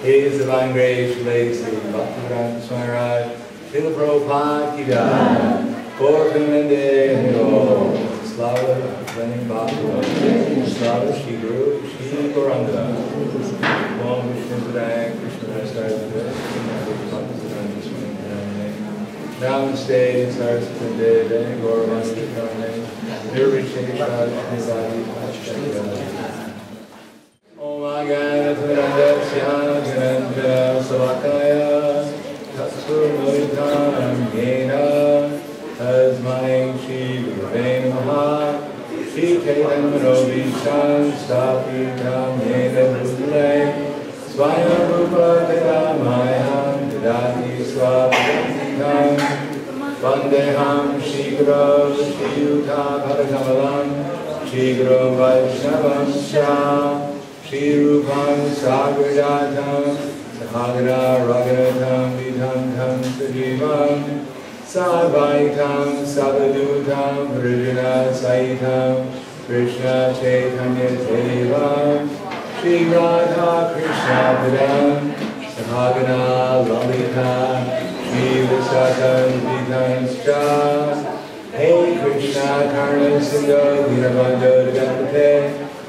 His divine grace relates to Prahladananda Swami, Srila Prabhupada ki jai, Gorvinande and all, Slava, Lenin Bhakti, Slava, Shri Guru, Shri Goranga, Om Vishnu Padaya, Krishna Saraswati, Prahladananda Swami, Namaste, Saraswati, Deni Gauravandi, Nirvishesha, Nirvadi, Om Agyanatmiranda Syanajnanda Savakaya Tatsurmuritam Yena Tasmai Shri Gurave Namaha Shri Chaitanya-Manobhishan Stapitam Yena Bhutale Swayam Rupa Tadamayam Dadati Swapam Vandeham Shri Guru Shri Yuta Bhadakamalam Shri Guru Vaishnavam Sham Shri Rupam Sagrajatam Sahagara Raganatam Vidhantam Sajivam Savaitam Savadutam Vrajana Saitam Krishna Chaitanya Devam Shri Radha Krishna Padam Sahagana Lalita Shri Visatam Vidhanscha Hey Krishna Karna Sindho Dinabandho Gapate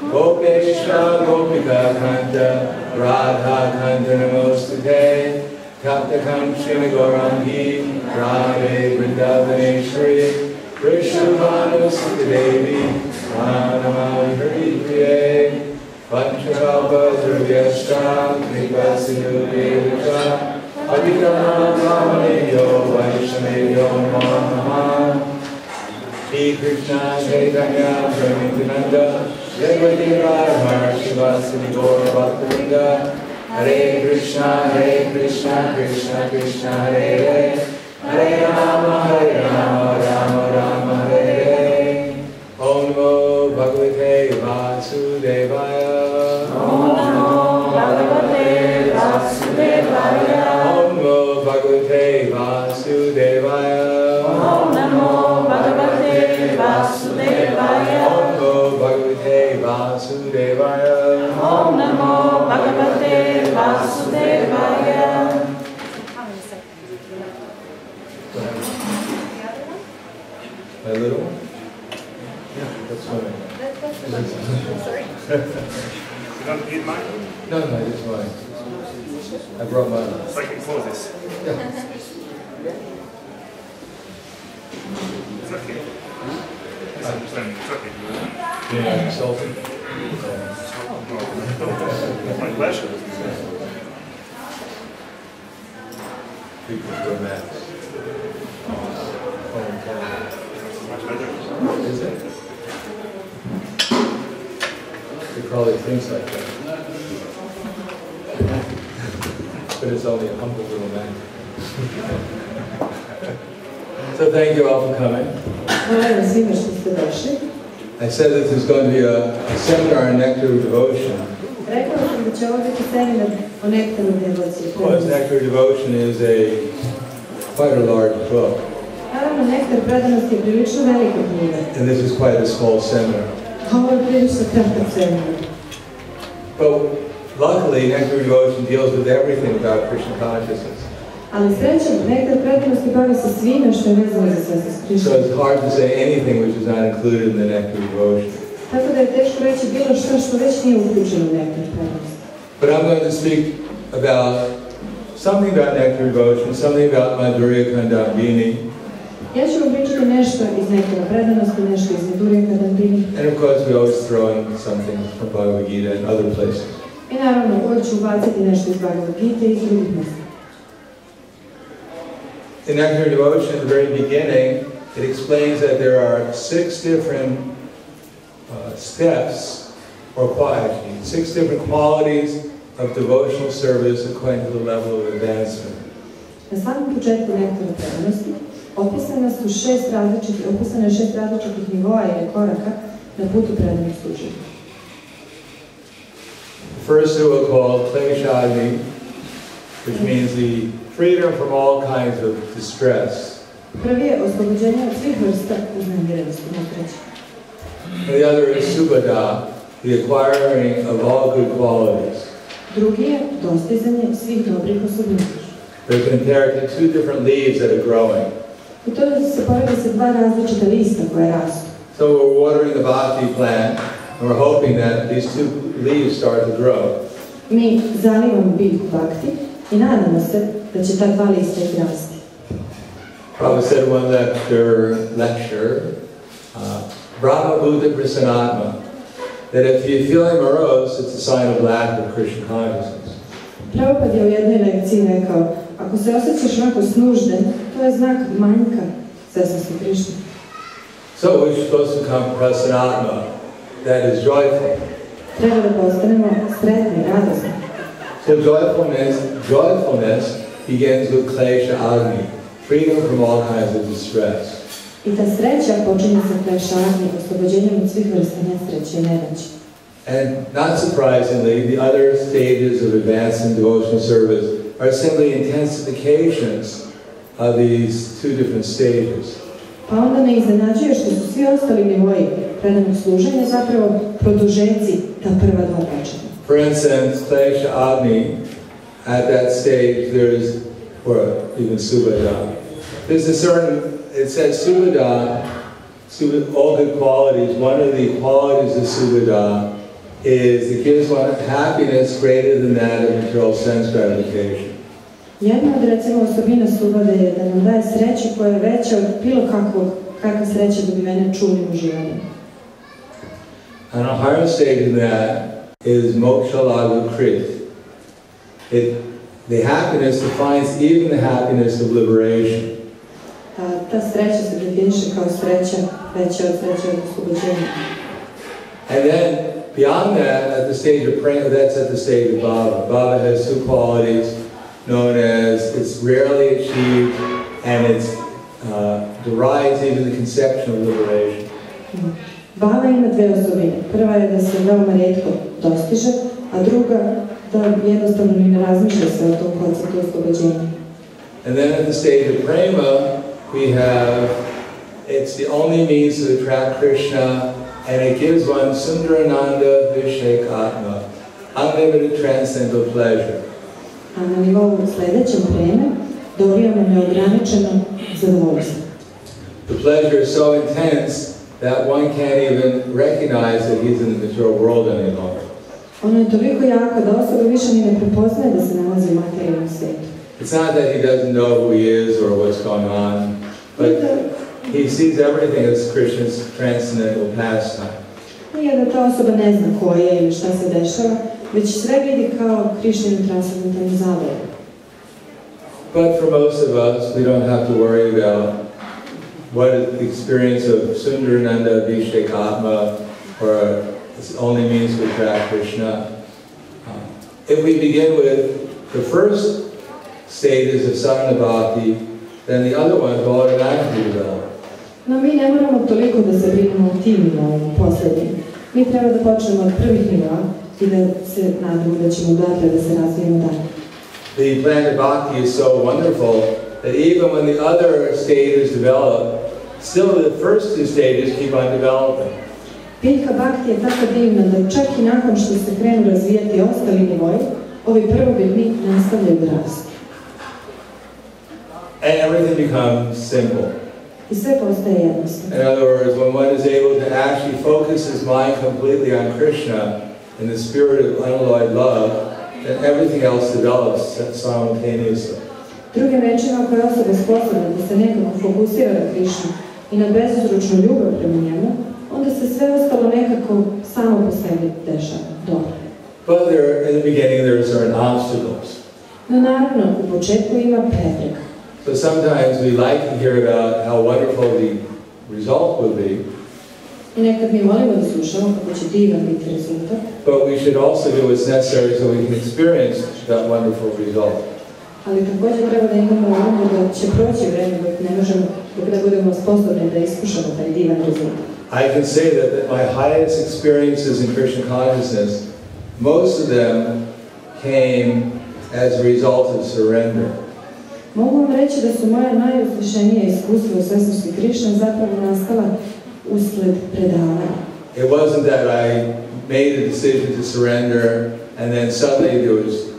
Gopesha Gopika Kanta Radha Kanta Namostate Tapta Kamshina Gaurangi Radhe Vrindavaneshwari Vrishabhanu Sitadevi Pranamam Hari Priye Panchakalpa Dhruvyascha Kripa Sindhu Devacha Patitanam Pavaneyo Vaishnaveyo Namo Namaha Shri Krishna Chaitanya Prabhupada Jagavati Radha Shivasati Gaura Bhaktivinoda Hare Krishna Krishna Krishna Hare Hare Hare Rama Rama Rama Hare Hare Om Namo Bhagavate Vasudevaya Om Namo Bhagavate Vasudevaya Om Namo Bhagavate Vasudevaya Om Namo Bhagavate Vasudevaya Om Namo Bhagavate Vasudevaya Om Namo Bhagavate Vasudevaya. My little one? Yeah, that's swimming. Sorry. You don't need mine? No, just mine. I brought mine. So I can close this. Yeah. It's okay. Misunderstanding. It's okay. Yeah, insulting. My pleasure. People wear masks. Much better. Is it? He probably thinks like that. But it's only a humble little man. So thank you all for coming. I said that there's going to be a seminar on Nectar Devotion. Of course, Nectar Devotion is quite a large book. And this is quite a small seminar. But luckily, Nectar Devotion deals with everything about Krishna consciousness. So it's hard to say anything which is not included in the Nectar Devotion. But I'm going to speak about something about Nectar Devotion, something about Madhurya Kandambini. And of course we always throw in something from Bhagavad Gita and other places. In Nectar Devotion, at the very beginning, it explains that there are 6 different steps, or actually 6 different qualities of devotional service according to the level of advancement. Opisane su 6 različitih nivoa ili koraka na putu predanog služenja. First, we will call kleshadi, which means the freedom from all kinds of distress. Prvi je oslobođenje od svih vrsta uznemirenosti, nesreće. And the other is subhada, the acquiring of all good qualities. Drugi je dostizanje svih dobrih osobina. They're compared to two different leaves that are growing. I to se poredi sa dva različita lista koje rastu. So we're watering the bhakti plant, and we're hoping that these two leaves start to grow. Mi zalivamo biljku bhakti i nadamo se da će ta dva lista izrasti. Prabhupada said in one lecture, Brahma Buddha Prasanatma, that if you're feeling morose, it's a sign of lack of Krishna consciousness. Prabhupada je u jednoj lekciji rekao, ako se osjećaš onako snužden, to je znak manjka svesnosti Krišne. So we're supposed to become Prasanatma, that is joyful. Treba da postanemo sretni, radosni. So joyfulness begins with klesha agni, freedom from all kinds of distress. I ta sreća počinje sa klesha agni, oslobođenjem od svih vrsta nesreće i nedaće. And not surprisingly, the other stages of advancing devotional service are simply intensifications of these two different stages. Pa onda ne iznenađuje što su svi ostali nivoji predanog služenja zapravo produžeci ta prva dva početna. For instance, klesha agni, at that stage there's, or even subhada, there's a certain, it says subhada, all good qualities. One of the qualities of subhada is it gives one happiness greater than that of material sense gratification. Jedna od recimo osobina subhade je da nam daje sreću koja je veća od bilo kakva sreća dobivena čulnim uživanjem. And a higher stage than that is moksha laga krit. The happiness defines even the happiness of liberation. Ta sreća se definiše kao sreća veća od sreće od oslobođenja. And then beyond that, at the stage of prema, that's at the stage of bhava. Bhava has two qualities known as it's rarely achieved and it derives even the conception of liberation. Bhava ima dve osobine. Prva je da se veoma rijetko dostiže, a druga da jednostavno ni ne razmišlja se o tom konceptu oslobođenja. And then at the stage of prema, we have, it's the only means to attract Krishna, and it gives one Sundarananda Vishek Atma, unlimited transcendental pleasure. A na nivou sljedećem preme dobijamo neograničeno zadovoljstvo. The pleasure is so intense that one can't even recognize that he's in the material world anymore. Ono je toliko jako da osoba više ni ne prepoznaje da se nalazi u materijalnom svijetu. It's not that he doesn't know who he is or what's going on, but he sees everything as Krishna's transcendental pastime. Nije da ta osoba ne zna ko je ili šta se dešava, već sve vidi kao Krišninu transcendentalnu zabavu. But for most of us, we don't have to worry about what is the experience of Sundarananda Vishek Atma or its only means to attract Krishna. If we begin with the first stages of sadhana bhakti, then the other ones will automatically develop. No mi ne moramo toliko da se brinemo o tim nivoima, posljednjim. Mi treba da počnemo od prvih nivoa i da se nadamo da ćemo odatle da se razvijemo dalje. The plant of bhakti is so wonderful that even when the other stages develop, still the first two stages keep on developing. Biljka bhakti je tako divna da čak i nakon što se krenu razvijati ostali nivoji, ovi prvobitni nastavljaju da rastu. And everything becomes simple. I sve postaje jednostavno. In other words, when one is able to actually focus his mind completely on Krishna in the spirit of unalloyed love, then everything else develops simultaneously. Drugim rečima, ako je osoba sposobna da se nekako fokusira na Krišnu i na bezuzročnu ljubav prema njemu, onda se sve ostalo nekako samo po sebi dešava. Dobro. But in the beginning there are certain obstacles. No naravno, u početku ima prepreka. So sometimes we like to hear about how wonderful the result will be. I nekad mi volimo da slušamo kako će divan biti rezultat. But we should also do what's necessary so we can experience that wonderful result. Ali također treba da imamo ono da će proći vreme dok ne možemo, dok ne budemo sposobni da iskušamo taj divan rezultat. I can say that my highest experiences in Krishna consciousness, most of them came as a result of surrender. Mogu vam reći da su moja najuzvišenija iskustva u svesnosti Krišne zapravo nastala usled predavanja. It wasn't that I made a decision to surrender and then suddenly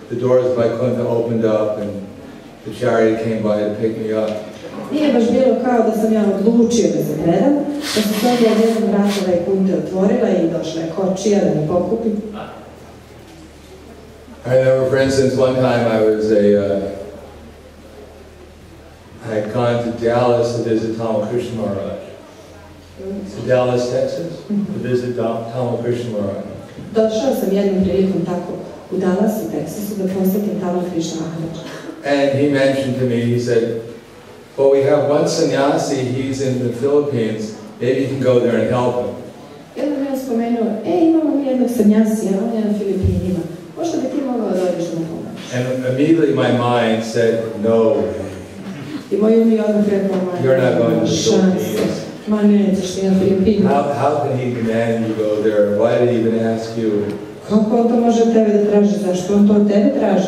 the doors of Vaikuntha opened up and the chariot came by to pick me up. Nije baš bilo kao da sam ja odlučio da se predam, da su se ovdje odjednom vrata Vaikunthe otvorila i došla je kočija da me pokupi. I remember, for instance, one time I had gone to Dallas to visit Tamal Krishna Maharaj. To Dallas, Texas, to visit Tamal Krishna Maharaj. Došao sam jednom prilikom tako u Dallas, u Teksasu, da posjetim Tamal Krishna Maharaj. And he mentioned to me, he said, well, we have one sannyasi, he's in the Philippines, maybe you can go there and help him. Jednom je on spomenuo, imamo mi jednog sannyasija, on je na Filipinima. Možda bi ti mogao da dođeš da mu pomoći. And immediately my mind said, no. I moj um je odmah rekao, you're not going to the Philippines. Ma nećeš ti na Filipinu. How can he demand you go there? Why did he even ask you? Kako on to može od tebe da traži? Zašto on to od tebe traži?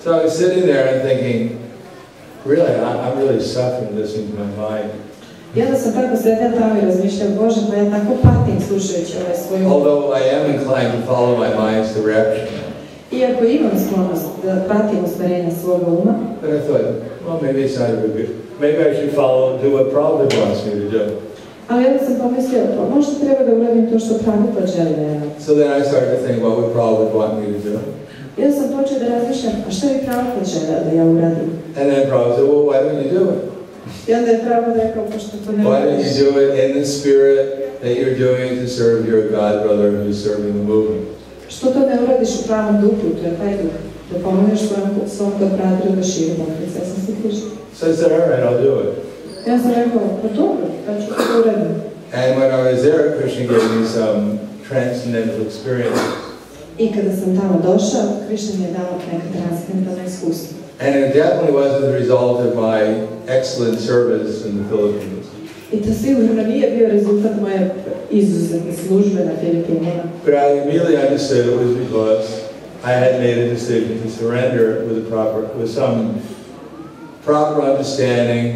So I was sitting there and thinking, really, I'm really suffering listening to my mind. I onda sam tako sredila tamo i razmišljao, Bože, pa ja tako patim slušajući ovaj svoj um. Although I am inclined to follow my mind's direction. Iako imam sklonost da pratim usmerenje svoga uma. But I thought, well, maybe it's not a good good. Maybe I should do what Prabhupada wants me to do. Ali onda sam pomislio, pa možda treba da uradim to što Prabhupada želi da ja. So then I started to think, what would Prabhupada want me to do? I onda sam počeo da razmišljam, a što bi Prabhupada želeo da ja uradim? And then Prabhupada said, well, why don't you do it? I onda je Prabhupada rekao, pošto to ne Why don't uradiš? you do it in the spirit that you're doing to serve your God brother who's serving the movement? Što to ne uradiš u pravom duhu, to je taj duh, da pomogneš svom God brother da širi poklica, ja sam se Krišna. So I said, all right, I'll do it. Ja sam rekao, pa dobro, pa ću to uradim. And when I was there, Krishna gave me some transcendental experiences. I kada sam tamo došao, Krišna mi je dao neka transcendentalna iskustva. And it definitely wasn't the result of my excellent service in the Philippines. I to sigurno nije bio rezultat moje izuzetne službe na Filipinima. But I immediately understood it was because I had made a decision to surrender with some proper understanding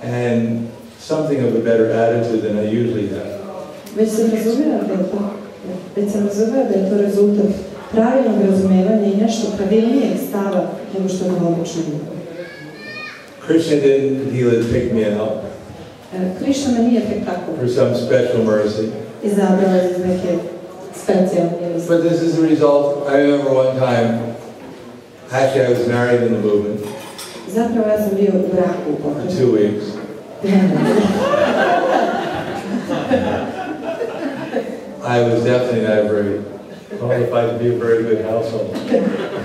and something of a better attitude than I usually have. Već sam razumela da je to rezultat pravilnog razumevanja i nešto pravilnijeg stava nego što ga obično ima. Krishna didn't pick me up. Krishna me nije tek tako For some special mercy. izabrala iz neke specijalne milosti. But this is the result. I remember one time, actually I was married in the movement. Zapravo ja sam bio u braku u pokretu. 2 weeks. I was definitely not very qualified to be a very good household.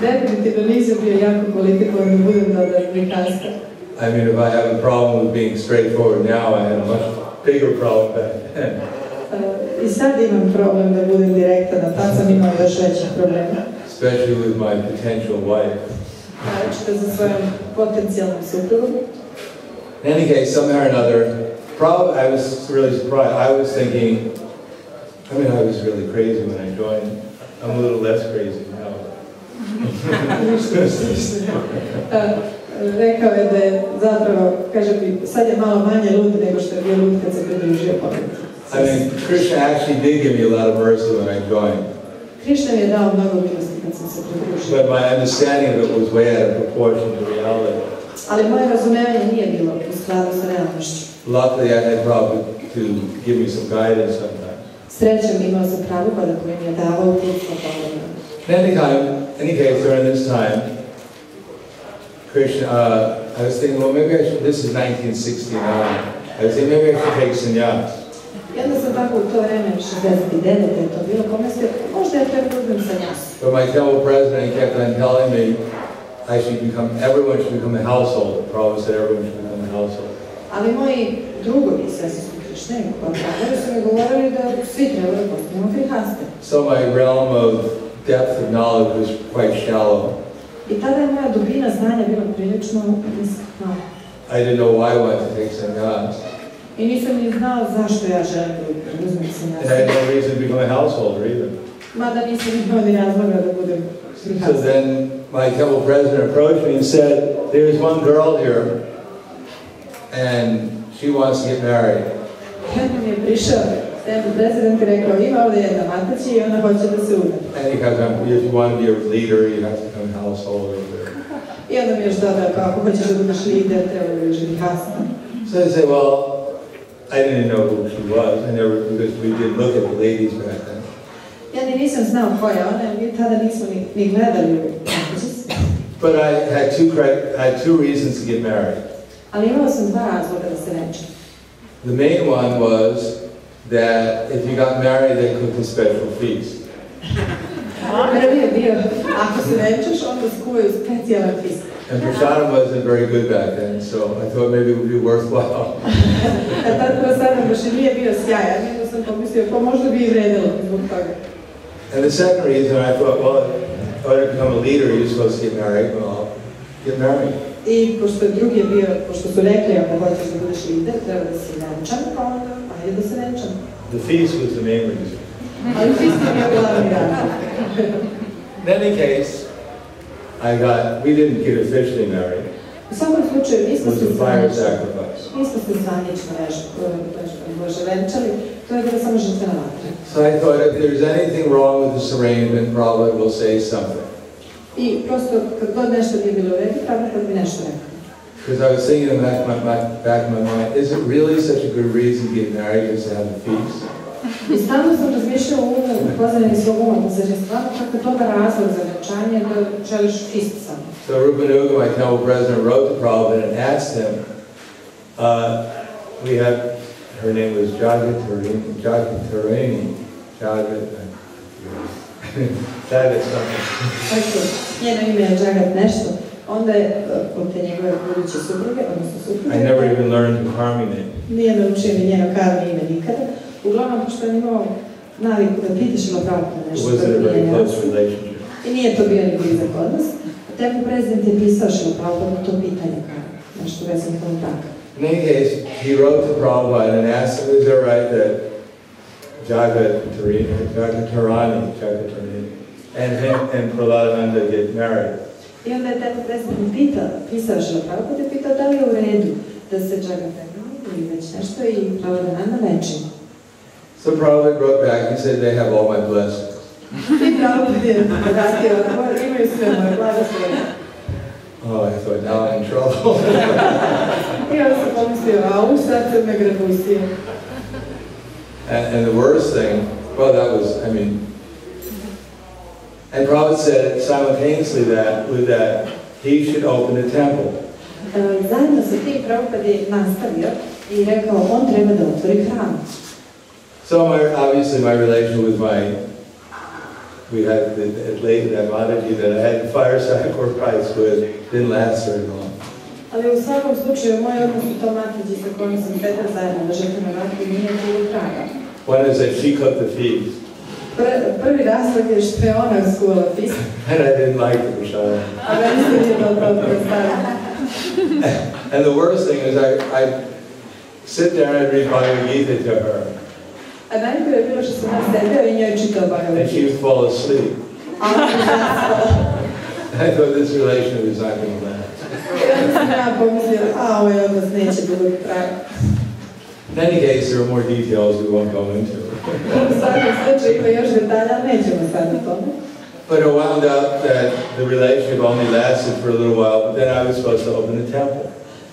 Definitivno nisam bio jako politikovan da budem dobra Amerikanska. I mean, if I have a problem with being straightforward now, I had a much bigger problem back then. I sad imam problem da budem direktan, a tad sam imao još većih problema. Especially with my potential wife. Naročito za svojom potencijalnom suprugom. In any case, somehow or another, I was really surprised. I was thinking, I was really crazy when I joined. I'm a little less crazy now. Rekao je da je zapravo, kaže mi, sad je malo manje lud nego što je bio lud kad se pridružio pokretu. I mean, Krishna actually did give me a lot of mercy when I joined. Krishna mi je dao mnogo milosti kad sam se pridružio. But my understanding of it was way out of proportion to reality. Ali moje razumevanje nije bilo u skladu sa realnošću. Luckily, I had Prabhupada to give me some guidance sometimes. Srećom imao sam Prabhupada koji mi je davao uputstvo pomoći. In any case, during this time, Krishna, I was thinking, well, maybe I should, this is 1969, I was thinking maybe I should take sannyas. I onda sam tako u to vreme, 69. je to bilo, pomislio, možda ja treba uzmem sannyas. But my temple president kept on telling me everyone should become a household. Prabhupada said everyone should become a household. Ali moji drugovi, sve su Krišne, koji su mi govorili da svi trebaju da postanemo prihaste. So my realm of depth of knowledge was quite shallow. I tada je moja dubina znanja bila prilično niska. I didn't know why I wanted to take sannyas. I nisam ni znao zašto ja želim da uzmem sannyas. And I had no reason to become a householder either. Mada nisam imao ni razloga da budem prihaste. So then my temple president approached me and said, there's one girl here and she wants to get married. Jednom je prišao Temple president je rekao, ima ovdje jedna matači i ona hoće da se uda. And if you want to be a leader, you have to come household over. I onda mi još dodao, kao ako hoćeš da budeš lider, treba da živi hasno. So I say, well, I didn't know who she was. I never, because we didn't look at the ladies back then. Ja ni nisam znao ko je ona, mi tada nismo ni gledali u matačice. But I had two reasons to get married. Ali imao sam dva razloga da se venčam. The main one was that if you got married, they cooked a special feast. Prvi je bio, ako se venčaš, onda skuvaju specijalan feast. And prasadam wasn't very good back then, so I thought maybe it would be worthwhile. Tad prasadam baš i nije bio sjajan, nego sam pomislio, pa možda bi i vredilo zbog toga. And the second reason I thought, well, in order to become a leader, you're supposed to get married. Well, get married. I pošto je drugi bio, pošto su rekli, ako hoćeš da budeš lider, treba da se venčam, pa onda, ajde da se venčam. The feast was the main reason. Ali feast je bio glavni razlog. In any case, we didn't get officially married. U svakom slučaju, It was a fire sacrifice. nismo se zvanično venčali, to je bilo samo žrtvena vatra. So I thought if there's anything wrong with this arrangement, Prabhupada will say something. I prosto, kad god nešto nije bilo u redu, Prabhupada bi nešto rekao. Because I was thinking in the back of my mind, is it really such a good reason to get married just to have a feast? I stalno sam razmišljao u pozadini svog uma, pa zar je stvarno kako dobar razlog za venčanje da želiš feast samo. So Rupanuga, my temple president, wrote to Prabhupada and asked him, her name was Jagatarini, Jagat something. Njeno ime je Jagat nešto, onda je od te njegove buduće supruge, odnosno supruge. I never even learned her karmi name. Nije naučio ni njeno karmi ime nikada. Uglavnom, pošto je imao naviku da pitaš ili opravljeno nešto. It wasn't a very close relationship. I nije to bio ni blizak odnos. Temple president je pisao što Prabhupada to pitanje kao nešto vezano kao braka. In any case, he wrote to Prabhupada and asked him, is it right that Jagatarini and Prahladananda get married? I onda je Temple president pisao što Prabhupada je pitao da li je u redu da se Jagatarini ili već nešto i Prahladananda veči. So Prabhupada wrote back, he said, they have all my blessings. I Prabhupada je vratio odgovor, imaju sve moje blagoslove. Oh, I thought, now I'm in trouble. I onda sam pomislio, a sad se me grabustio. And the worst thing, well, that was, I mean, and Prabhupada said simultaneously with that he should open the temple. Zajedno sa tim Prabhupada je nastavio i rekao, on treba da otvori hram. So obviously my relation with we had that Mataji that I had the fire sacrifice with didn't last very long. Ali u svakom slučaju, moj odnos u tom Mataji sa kojim sam sedela zajedno na žrtvena vatra nije dugo traga. One is that she cooked the feast. Prvi razlog je što je ona skuvala feast. And I didn't like the prasad. A meni se nije dobro predstavljeno. And the worst thing is I sit there and I read Bhagavad Gita to her. A najgore je bilo što sam ja sedeo i njoj čitao Bhagavad And she Gita. would fall asleep. A ona je zaspala. I thought this relationship was not going to last. I onda sam ja pomislila, ovaj odnos neće dugo trajati. In any case, there are more details we won't go into. U svakom slučaju ima još detalja, nećemo sad o tome. But it wound up that the relationship only lasted for a little while, but then I was supposed to open the temple.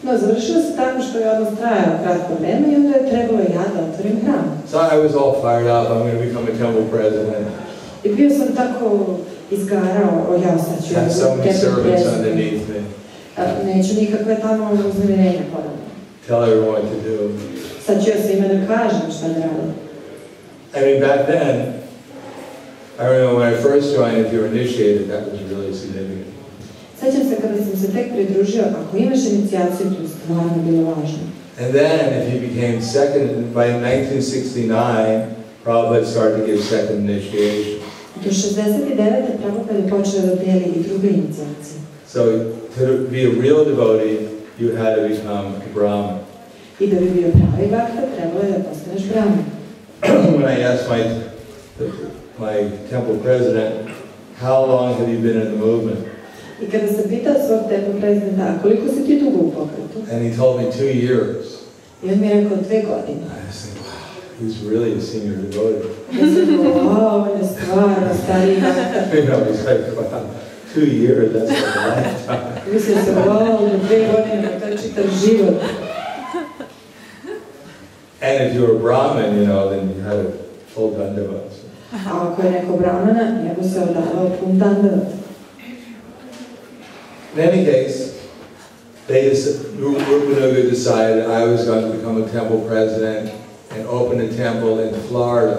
No, završilo se tako što je odnos trajao kratko vreme i onda je trebalo ja da otvorim hram. So I was all fired up, I'm going to become a temple president. I bio sam tako izgarao, ja sad ću Have so many servants underneath me. Neću nikakve tamo uznemirenja podano. Tell everyone what to do. Sad ću ja svima da kažem šta da radim. I mean, back then, I remember when I first joined, if you were initiated, that was really significant. Sećam se kada sam se tek pridružio, ako imaš inicijaciju, to je stvarno bilo važno. And then, if you became second, by 1969, Prabhupada started to give second initiation. Do 69. Prabhupada je počeo da dijeli i druge inicijacije. So, to be a real devotee, you had to become a Brahmin. I da bi bio pravi bhakta, trebalo je da postaneš Brahmin. When I asked my temple president, how long have you been in the movement? I kada sam pitao svog temple presidenta, a koliko si ti dugo u pokretu? And he told me 2 years. I on mi je rekao 2 godine. I was thinking, wow, he's really a senior devotee. Ja sam rekao, wow, on je stvarno stariji Nectar. You know, he's like, wow, 2 years, that's like a lifetime. Mislio sam, wow, 2 godine, to je čitav život. And if you were a Brahmin, you know, then you had a full dandavat. A ako je neko brahmana, njemu se odavao pun dandavat. In any case, Rupanuga decided I was going to become a temple president and open a temple in Florida.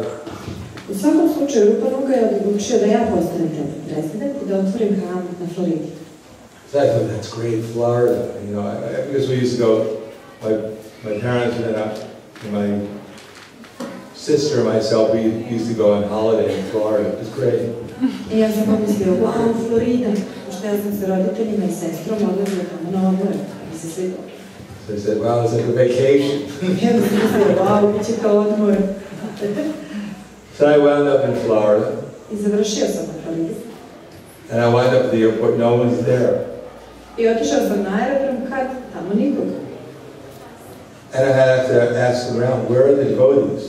U svakom slučaju, Rupanuga je odlučio da ja postanem temple president I da otvorim hram na Floridi. So I thought, that's great, Florida. You know, because we used to go, my parents and my sister and myself, we used to go on holiday in Florida. It was great. I ja sam pomislio, wow, Florida. Pošto ja sam sa roditeljima I sestrom odlazila tamo na odmore. Mi se svidilo. So I said, wow, it's like a vacation. Ja sam mislila, wow, bit će kao odmor. So I wound up in Florida. I završio sam na Floridi. And I wound up at the airport, no one's there. I otišao sam na aerodrom kad tamo nikoga. And I had to ask around, where are the devotees?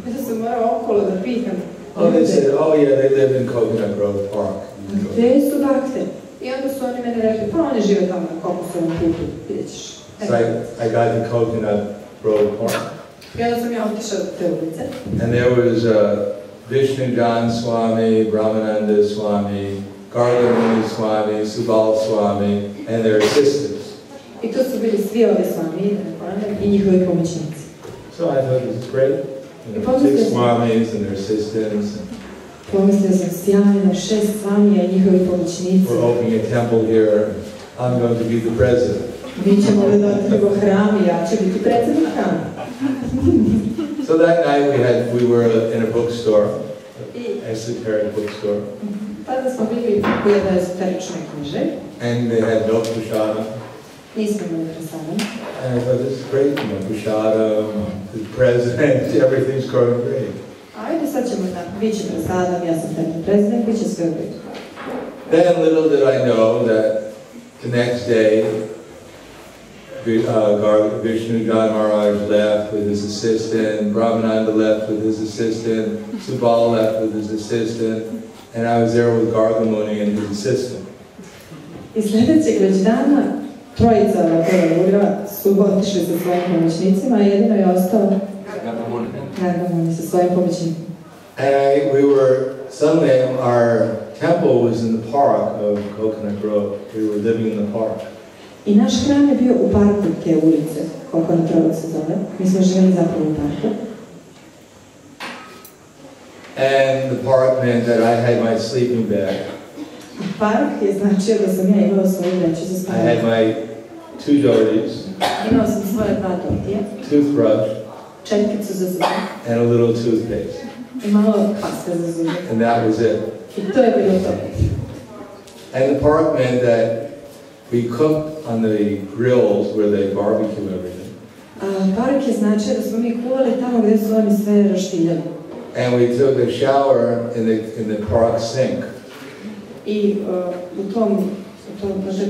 Ja sam morao okolo da pitam. Oh, they said, oh yeah, they live in Coconut Grove Park. Gde su bakte? I onda su oni mene rekli, pa oni žive tamo na Kokosovom putu, vidjet ćeš. So I got to Coconut Grove Park. I onda sam ja otišao do te ulice. And there was Vishnudan Swami, Prahladananda Swami, Prahladananda Swami, Subal Swami, and their assistants. I tu su bili svi ovi Swami I njihovi pomoćnici. So I thought this is great. You know, 6 Swamis and their assistants. Pomislio sam sjajno, 6 Swamija I njihovi pomoćnici. We're opening a temple here. I'm going to be the president. Mi ćemo ovdje da otvorimo hram I ja ću biti predsjednik hrama. So that night we were in a bookstore, an esoteric bookstore. Tada smo bili u jednoj esoteričnoj knjiži. And they had no prasadam. Nismo imali prasadam. And I thought, this is great, you know, prasadam, the president, everything's going great. Ajde, sad ćemo da bit će prasadam, ja sam temple president, bit će sve u redu. Then little did I know that the next day, Vishnudan Maharaj left with his assistant, Prahladananda left with his assistant, Subal left with his assistant, and I was there with Gargamuni and his assistant. I sljedećeg već dana trojica Urva su otišli sa svojim pomoćnicima, a jedino je ostao Gargamuni sa svojim pomoćnikom. And suddenly our temple was in the park of Coconut Grove. We were living in the park. I naš hram je bio u parku te ulice, Coconut Grove se zove. Mi smo živjeli zapravo u parku. And the park meant that I had my sleeping bag. Park je značio da sam ja imala svoju vreću za I spavanje. had my 2 doties, Imala sam svoje 2 dotija, toothbrush, četkicu za zube and a little toothpaste. I malo paste za zube. And that was it. I to je bilo to. And the park meant that we cooked on the grills where they barbecue everything. Park je značio da smo mi kuvali tamo gdje su oni sve roštiljali. And we took a shower in the park sink. I u tom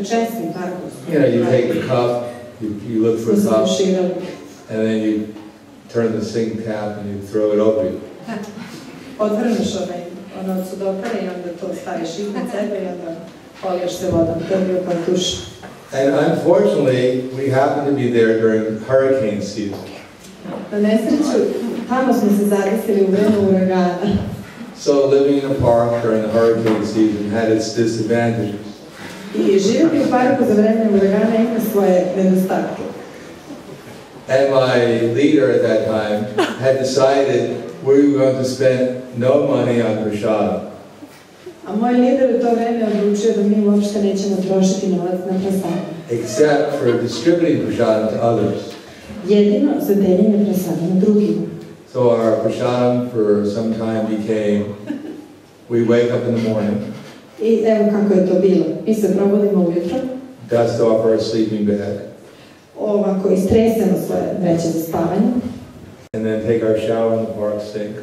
česnim parku. You know, you take the cup, you look for a cup, and then you turn the sink tap and you throw it over you. Odvrneš ono od sudopere I onda to staviš iznad sebe I onda poliješ se vodom. To je bio kao tuš. And unfortunately, we happened to be there during hurricane season. Na nesreću, tamo smo se zadesili u vreme uragana. So living in a park during the hurricane season had its disadvantages. I živjeti u parku za vreme uragana ima svoje nedostatke. And my leader at that time had decided we were going to spend no money on prasadam. A moj lider u to vreme odlučio da mi uopšte nećemo trošiti novac na prasadam. Except for distributing prasadam to others. Jedino za deljenje prasadama drugima. So our prasadam for some time became, we wake up in the morning. I evo kako je to bilo. Mi se probudimo ujutro. Dust off our sleeping bag. Ovako, istresemo svoje vreće za spavanje. And then take our shower in the park sink.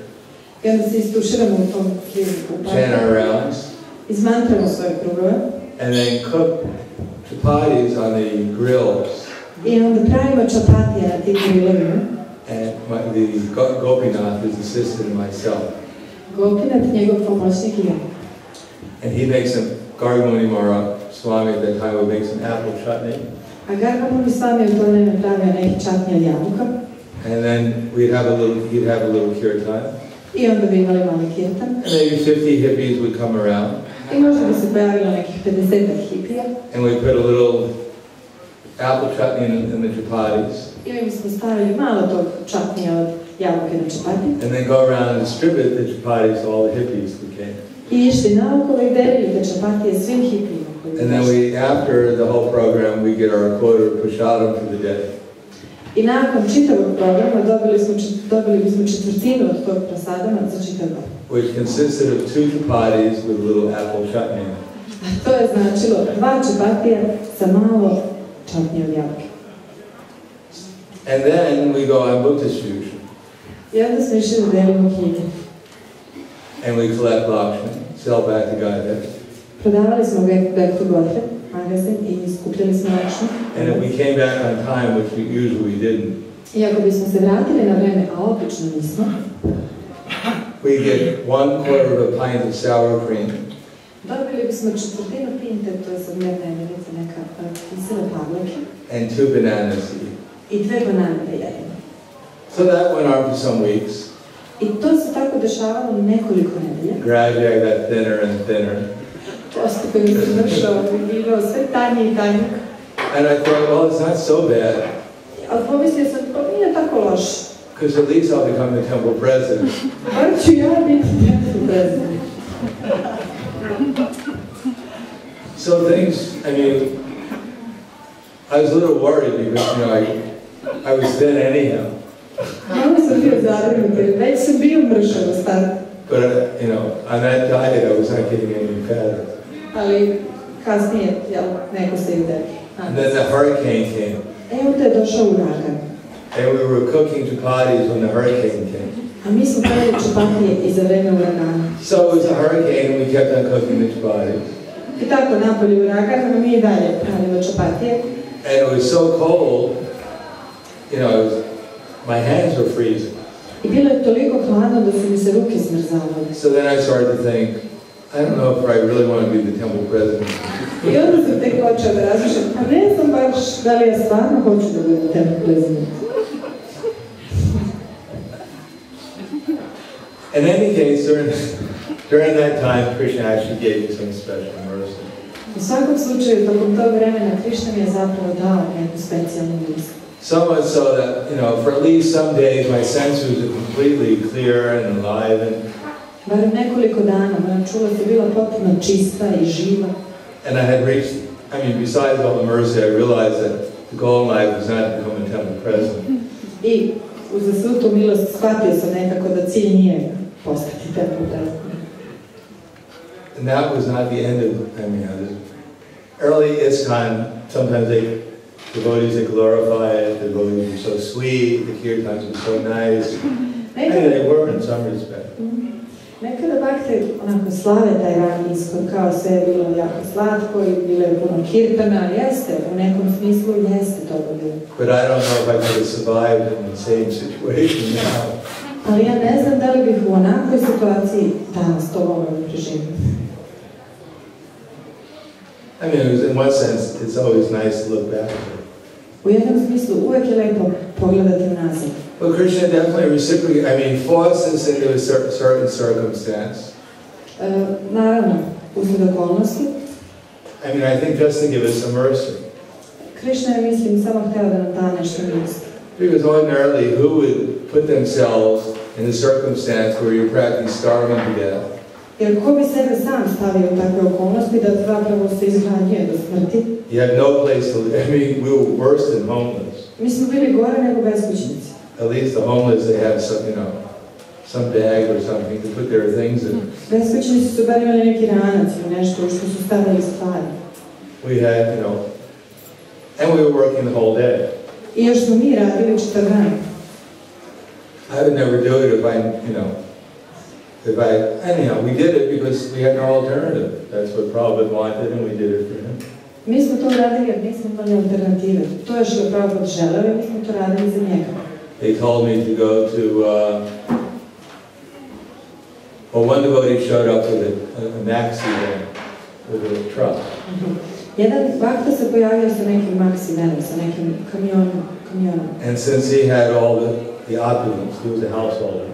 I onda se istuširamo u tom slivniku u parku. Chant our rounds. Izmantramo svoje krugove. And then cook chapatis on the grills. I onda pravimo čapatije na tim grilovima. and the Gopinath is assistant and myself. Gopinath, njegov pomoćnik i ja. And he makes some, Gargamuni Swami at that time would make some apple chutney. A Gargamuni Swami u to vreme pravio neki čatnji od jabuka. And then he'd have a little kirtan. I onda bi imali mali kirtan. And maybe 50 hippies would come around. I možda bi se pojavilo nekih 50 hipija. And we put a little apple chutney in the chapatis. I mi smo stavili malo tog čatnija od jabuke na čapati. And then go around and distribute the chapatis to all the hippies who came. I išli naokolo i delili te čapatije svim hipijima. And then after the whole program, we get our quota of prasadam for the day. I nakon čitavog programa dobili bismo četvrtinu od tog prasadama za čitav dan. Which consisted of 2 chapatis with a little apple chutney. A to je značilo 2 čapatija sa malo čatnje od jabuke. And then we go on book distribution. I onda smo išli da delimo knjige. And we collect Lakshmi, sell back to Godhead. Prodavali smo Back to Godhead magazin i skupljali smo Lakshmi. And if we came back on time, which we usually didn't, I ako bismo se vratili na vreme, a obično nismo, we get 1/4 of a pint of sour cream. Dobili bismo četvrtinu pinte, to je sad mjerna jedinca, neka kisele pavlake. And 2 bananas to eat. I 2 banane da jedemo. So that went on for some weeks. I to se tako dešavalo nekoliko nedelja. Gradually I got thinner and thinner. Postupno se vršao i bivao sve tanje i tanje. And I thought, well, it's not so bad. Ali pomislio sam, pa nije tako loše. Because at least I'll become the temple president. Bar ću ja biti temple president. So things, I mean, I was a little worried because, I was thin anyhow. Malo sam bio zabrinut, jer već sam bio mršav u startu. But, on that diet I was not getting any fatter. Ali kasnije, neko se ide. And then the hurricane came. Onda je došao uragan. And we were cooking chapatis when the hurricane came. A mi smo pravili čapatije i za vreme uragana. So it was a hurricane and we kept on cooking the chapatis. I tako napolje uragan, a mi i dalje pravimo čapatije. And it was so cold, my hands were freezing. I bilo je toliko hladno da su mi se ruke smrzavale. So then I started to think, I don't know if I really want to be the temple president. I onda sam tek počeo da razmišljam, a ne znam baš da li ja stvarno hoću da budem temple president. In any case, during that time, Krishna actually gave me some special mercy. U svakom slučaju, tokom tog vremena, Krishna mi je zapravo dao neku specijalnu milost. So much so that, for at least some days, my senses were completely clear and enlivened. Barem nekoliko dana, moja čula se bila potpuno čista i živa. And I had reached, besides all the mercy, I realized that the goal in life was not to become a temple president. I uz svu tu milost shvatio sam nekako da cilj nije postati temple president. And that was not the end of, early ISKCON, sometimes devotees that glorify it, the devotees were so sweet, the kirtans were so nice. And they were in some respect. Nekada bakte onako slave taj rani ishod, kao sve je bilo jako slatko i bilo je puno kirtana, jeste, u nekom smislu jeste toga bilo. But I don't know if I could have survived in the same situation now. Ali ja ne znam da li bih u onakvoj situaciji danas to mogla preživjeti. In one sense, it's always nice to look back. U jednom smislu uvek je lepo pogledati nazad. Well, Krishna definitely reciprocated, forced us into a certain circumstance. Naravno, usled okolnosti. I think just to give us some mercy. Krishna je, mislim, samo hteo da nam da nešto milosti. Because ordinarily, who would put themselves in a circumstance where you're practically starving to death? Jer ko bi sebe sam stavio u takve okolnosti da zapravo se izhranjuje do smrti? You have no place to live. We were worse than homeless. Mi smo bili gore nego beskućnici. At least the homeless, they have some bag or something to put their things in. Beskućnici su bar imali neki ranac ili nešto što su stavili stvari. We had, and we were working the whole day. I još smo mi radili čitav dan. I would never do it anyhow, we did it because we had no alternative. That's what Prabhupada wanted and we did it for him. Mi smo to radili jer nismo imali alternative. To je što je Prabhupada želeo i mi smo to radili za njega. they told me to go to, well, one devotee showed up with a maxi van, with a truck. Jedan vakta se pojavio sa nekim maxi vanom, sa nekim kamionom. And since he had all the opulence, he was a householder.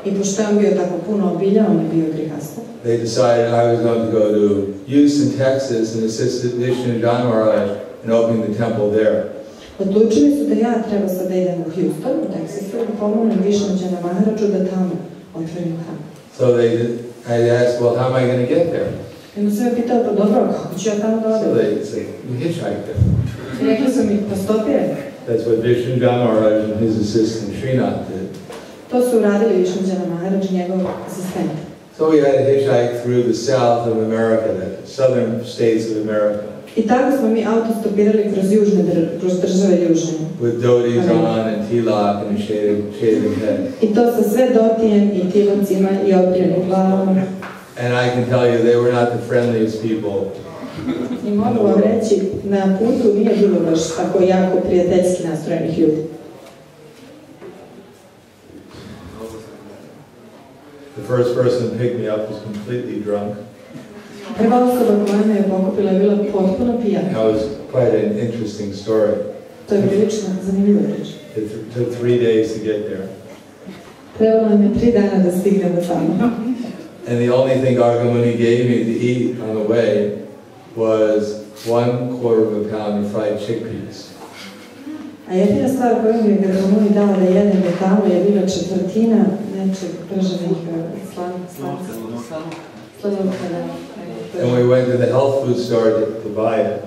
I pošto je on bio tako puno obilja, on je bio grihasta. They decided I was going to go to Houston, Texas, and assist Vishnu John Maharaj in opening the temple there. Odlučili su da ja treba sad da idem u Houston, u Teksasu, da pomognem Višnadžana Maharadžu da tamo otvorim hram. So I asked, well, how am I going to get there? I mu sam je pitao, pa dobro, kako ću ja tamo da odem? So they said, we hitchhiked there. I rekli su mi, pa stopiraj. That's what Vishnu John Maharaj and his assistant Srinath did. To su uradili Višnadžana Maharadž i njegov asistent. So we had to hitchhike through the south of America, the southern states of America. I tako smo mi autostopirali kroz države južne. With doties on and tilak and shaving head. I to sa sve dotijem i tilacima i obrijenim glavama. And I can tell you, they were not the friendliest people. I mogu vam reći, na putu nije bilo baš tako jako prijateljski nastrojenih ljudi. The first person to pick me up was completely drunk. Prva osoba koja me je pokupila je bila potpuno pijana. That was quite an interesting story. To je prilično zanimljiva priča. It took 3 days to get there. Trebalo nam je 3 dana da stignem do tamo. And the only thing Gargamuni gave me to eat on the way was 1/4 of a pound of fried chickpeas. A jedina stvar koju mi je Gargamuni dala da jedem do tamo je bila 1/4 nečeg prženih slanuka. And we went to the health food store to buy it.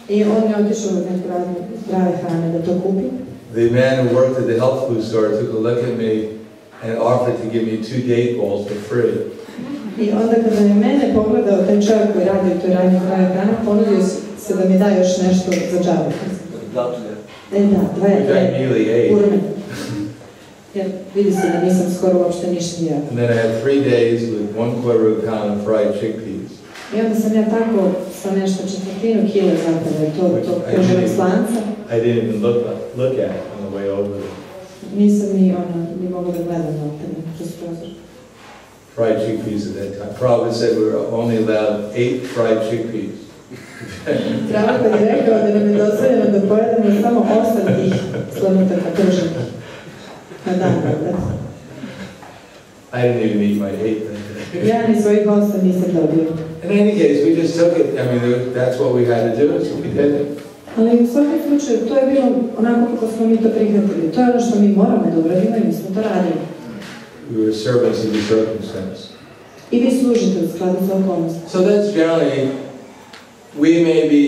I on je otišao u neku radnju zdrave hrane da to kupi. The man who worked at the health food store took a look at me and offered to give me 2 date balls for free. I onda kada je mene pogledao, taj čovjek koji radi u toj radnji zdrave hrane, ponudio se da mi da još nešto za džabe. Da, 2 urme. Jer vidi se da nisam skoro uopšte ništa jela. And then I had 3 days with 1/4 of a pound of fried chickpeas. I onda sam ja tako sa nešto 1/4 kile zapravo to prženog slanca. I didn't even look at it on the way over there. Nisam ni mogla da gledam na opet kroz prozor. Fried chickpeas at that time. Prabhupada said we were only allowed 8 fried chickpeas. Prabhupada je rekao da nam je dozvoljeno da pojedemo samo 8 tih slanutaka prženih na dan. I didn't even eat my 8 that day. Ja ni svojih 8 nisam dobio. In any case, we just took it. I mean, that's what we had to do, so we did it. Ali u svakom slučaju, to je bilo onako kako smo mi to prihvatili. To je ono što mi moramo da uradimo i mi smo to radili. We were servants of the circumstance. I vi služite u skladu sa okolnosti. So that's generally, we may be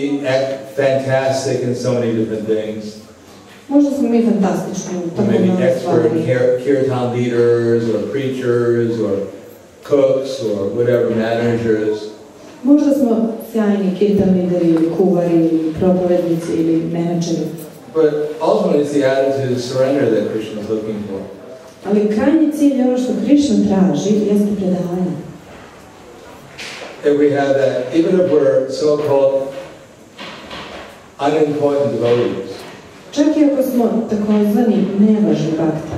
fantastic in so many different things. Možda smo mi fantastični u tako Maybe mnogo expert stvari. kirtan leaders or preachers or cooks or whatever, managers. Možda smo sjajni kirtan lideri ili kuvari ili propovednici ili menadžeri. But ultimately it's the attitude of surrender that Krishna is looking for. Ali krajnji cilj je ono što Krishna traži, jeste predavanje. If we have that, even if we're so-called unimportant devotees, Čak i ako smo takozvani nevažni bhakti,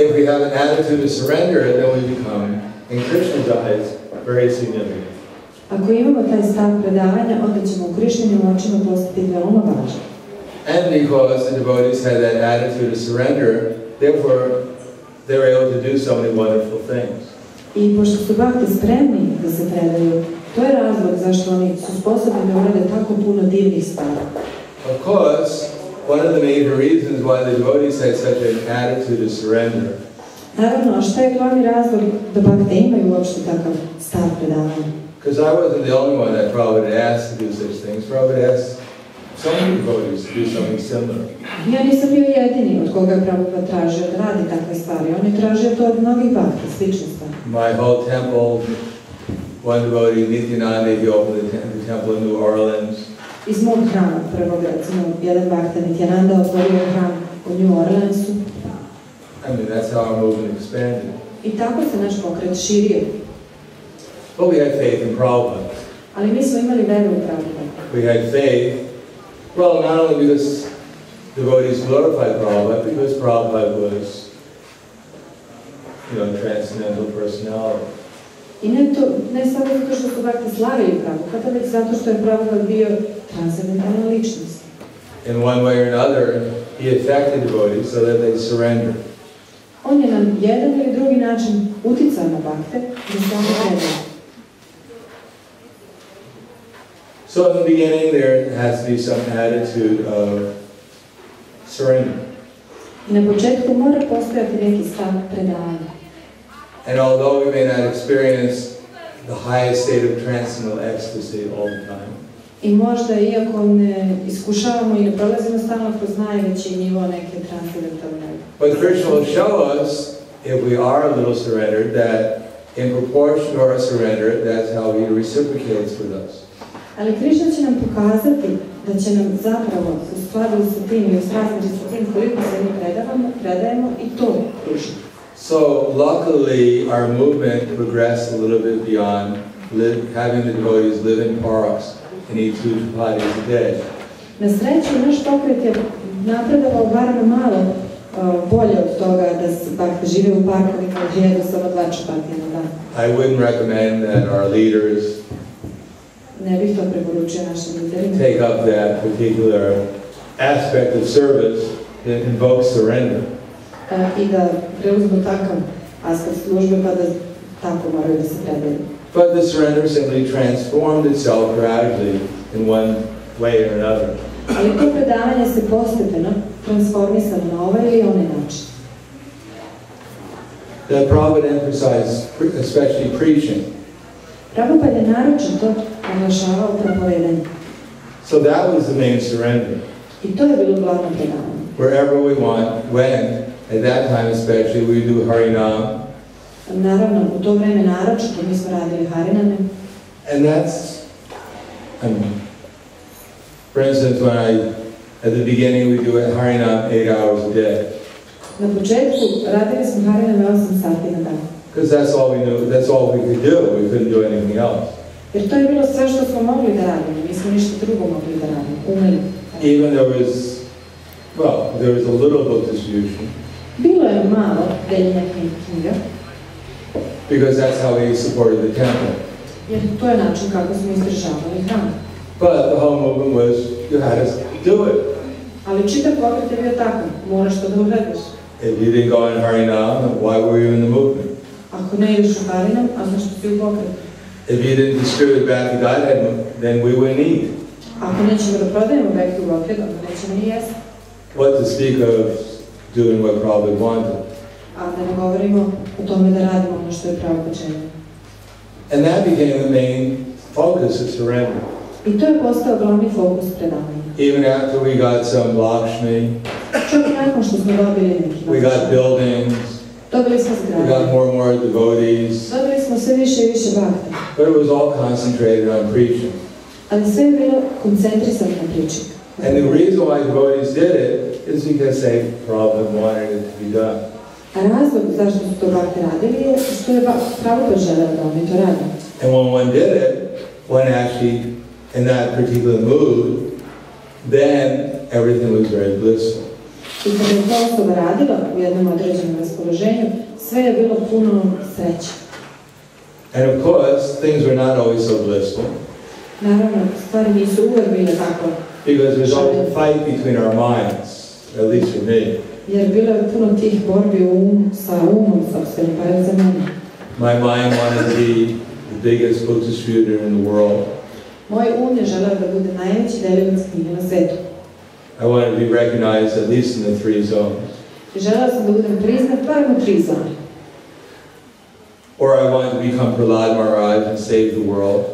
if we have an attitude of surrender, then we become, in Krishna's eyes, very significant. ako imamo taj stav predavanja, onda ćemo u Krishninim očima postati veoma važni. And because the devotees had that attitude of surrender, therefore they were able to do so many wonderful things. I pošto su bhakti spremni da se predaju, to je razlog zašto oni su sposobni da urade tako puno divnih stvari. Of course, one of the major reasons why the devotees had such an attitude of surrender Naravno, a šta je glavni razlog da bhakti imaju uopšte takav stav predavanja? because I wasn't the only one that Prabhupada asked to do such things. Prabhupada asked so many devotees to do something similar. Ja nisam bio jedini od koga je Prabhupada tražio da radi takve stvari. On je tražio to od mnogih bhakti, slične stvari. My whole temple, one devotee, Nityananda, he opened the temple in New Orleans. Iz mog hrama prvog, recimo, jedan bhakta Nityananda otvorio hram u New Orleansu. I mean, that's how our movement expanded. I tako se naš pokret širio. But we had faith in Prabhupada. Ali mi smo imali veru u Prabhupada. We had faith, well, not only because devotees glorify Prabhupada because Prabhupada was, transcendental personality. I ne samo zato što su bakti slavili Prabhupada, već zato što je Prabhupada bio transcendentalna ličnost. In one way or another, he affected devotees so that they surrendered. On je na jedan ili drugi način uticao na bakte da se oni predaju. So in the beginning, there has to be some attitude of surrender. I na početku mora postojati neki stav predavanja. And although we may not experience the highest state of transcendental ecstasy all the time, I možda, iako ne iskušavamo i ne prolazimo stalno kroz najveći nivo neke transcendentalne. but Krishna will show us, if we are a little surrendered, that in proportion to our surrender, that's how he reciprocates with us. Ali Krišna će nam pokazati da će nam zapravo u skladu sa tim i u srazmeri sa tim koliko se mi predajemo i to pružiti. So luckily, our movement progressed a little bit beyond having the devotees live in parks and eat 2 chapatis a day. Na sreću, naš pokret je napredovao barem malo bolje od toga da se bakte žive u parkovima i jedu samo 2 čapatije na dan. I wouldn't recommend that our leaders Ne bih to preporučio našim liderima. take up that particular aspect of service that invokes surrender. I da preuzmu takav aspekt službe pa da tako moraju da se predaju. But the surrender simply transformed itself gradually in one way or another. Ali to predavanje se postepeno transformisalo na ovaj ili onaj način. That Prabhupada emphasized, especially preaching. Prabhupada je naročito naglašavao propovedanje. So that was the main surrender. I to je bilo glavno predavanje. Wherever we went, at that time especially, we do Harinam. Naravno, u to vreme naročito mi smo radili Hariname. And that's, for instance, at the beginning we do Harinam 8 hours a day. Na početku radili smo Hariname 8 sati na dan. Because that's all we knew, that's all we could do. We couldn't do anything else. Jer to je bilo sve što smo mogli da radimo. Nismo ništa drugo mogli da radimo. Umeli. Even there was a little book distribution. Bilo je malo deljenja knjiga. Because that's how we supported the temple. Jer to je način kako smo izdržavali hram. But the whole movement was, you had to do it. Ali čitav pokret je bio tako. Moraš to da uradiš. If you didn't go in Harinam, why were you in the movement? Ako ne ideš u Harinam, a zašto si u pokretu? If you didn't distribute back to Godhead, then we wouldn't eat. Ako nećemo da prodajemo back to Godhead, onda nećemo ni jesti. What to speak of doing what Prabhupada wanted. A da ne govorimo o tome da radimo ono što je Prabhupada želio. And that became the main focus of surrender. I to je postao glavni fokus predavanja. Even after we got some Lakshmi, Čak i nakon što smo dobili neki we got buildings, dobili smo we zgrade. got more and more devotees, Dobili smo sve više i više bakta. but it was all concentrated on preaching. Ali sve je bilo koncentrisano na priči. And the reason why devotees did it is because Prabhupada wanted it to be done. A razlog zašto su to bakte radili je što je Prabhupada želeo da oni to rade. And when one did it, one actually, in that particular mood, then everything was very blissful. I kada je to osoba radila u jednom određenom raspoloženju, sve je bilo puno sreće. And of course, things were not always so blissful. Naravno, stvari nisu uvek bile tako. Because there's always a fight between our minds, at least for me. Jer bilo je puno tih borbi sa umom sopstvenim, pa je za mene. My mind wanted to be the biggest book distributor in the world. Moj je želeo da bude najveći delilac knjige na svetu. I wanted to be recognized at least in the 3 zones. I želeo sam da budem priznat barem u 3 zone. Or I wanted to become Prahlad Maharaj and save the world.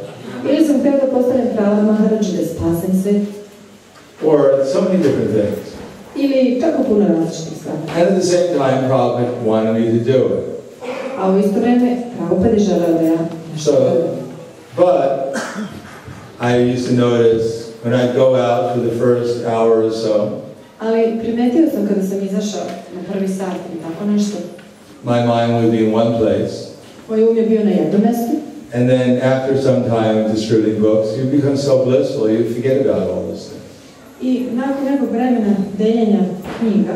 Ili sam htio da postanem Prahlad Maharaj da spasem svet. Or so many different things. Ili tako puno različitih stvari. And at the same time, Prabhupada wanted me to do it. A u isto vreme, Prabhupada je želeo da ja nešto radim. But I used to notice when I go out for the first hour or so, Ali primetio sam kada sam izašao na prvi sat ili tako nešto, my mind would be in one place. moj je bio na jednom mestu. And then after some time distributing books, you become so blissful, you forget about all those things. I nakon nekog vremena deljenja knjiga,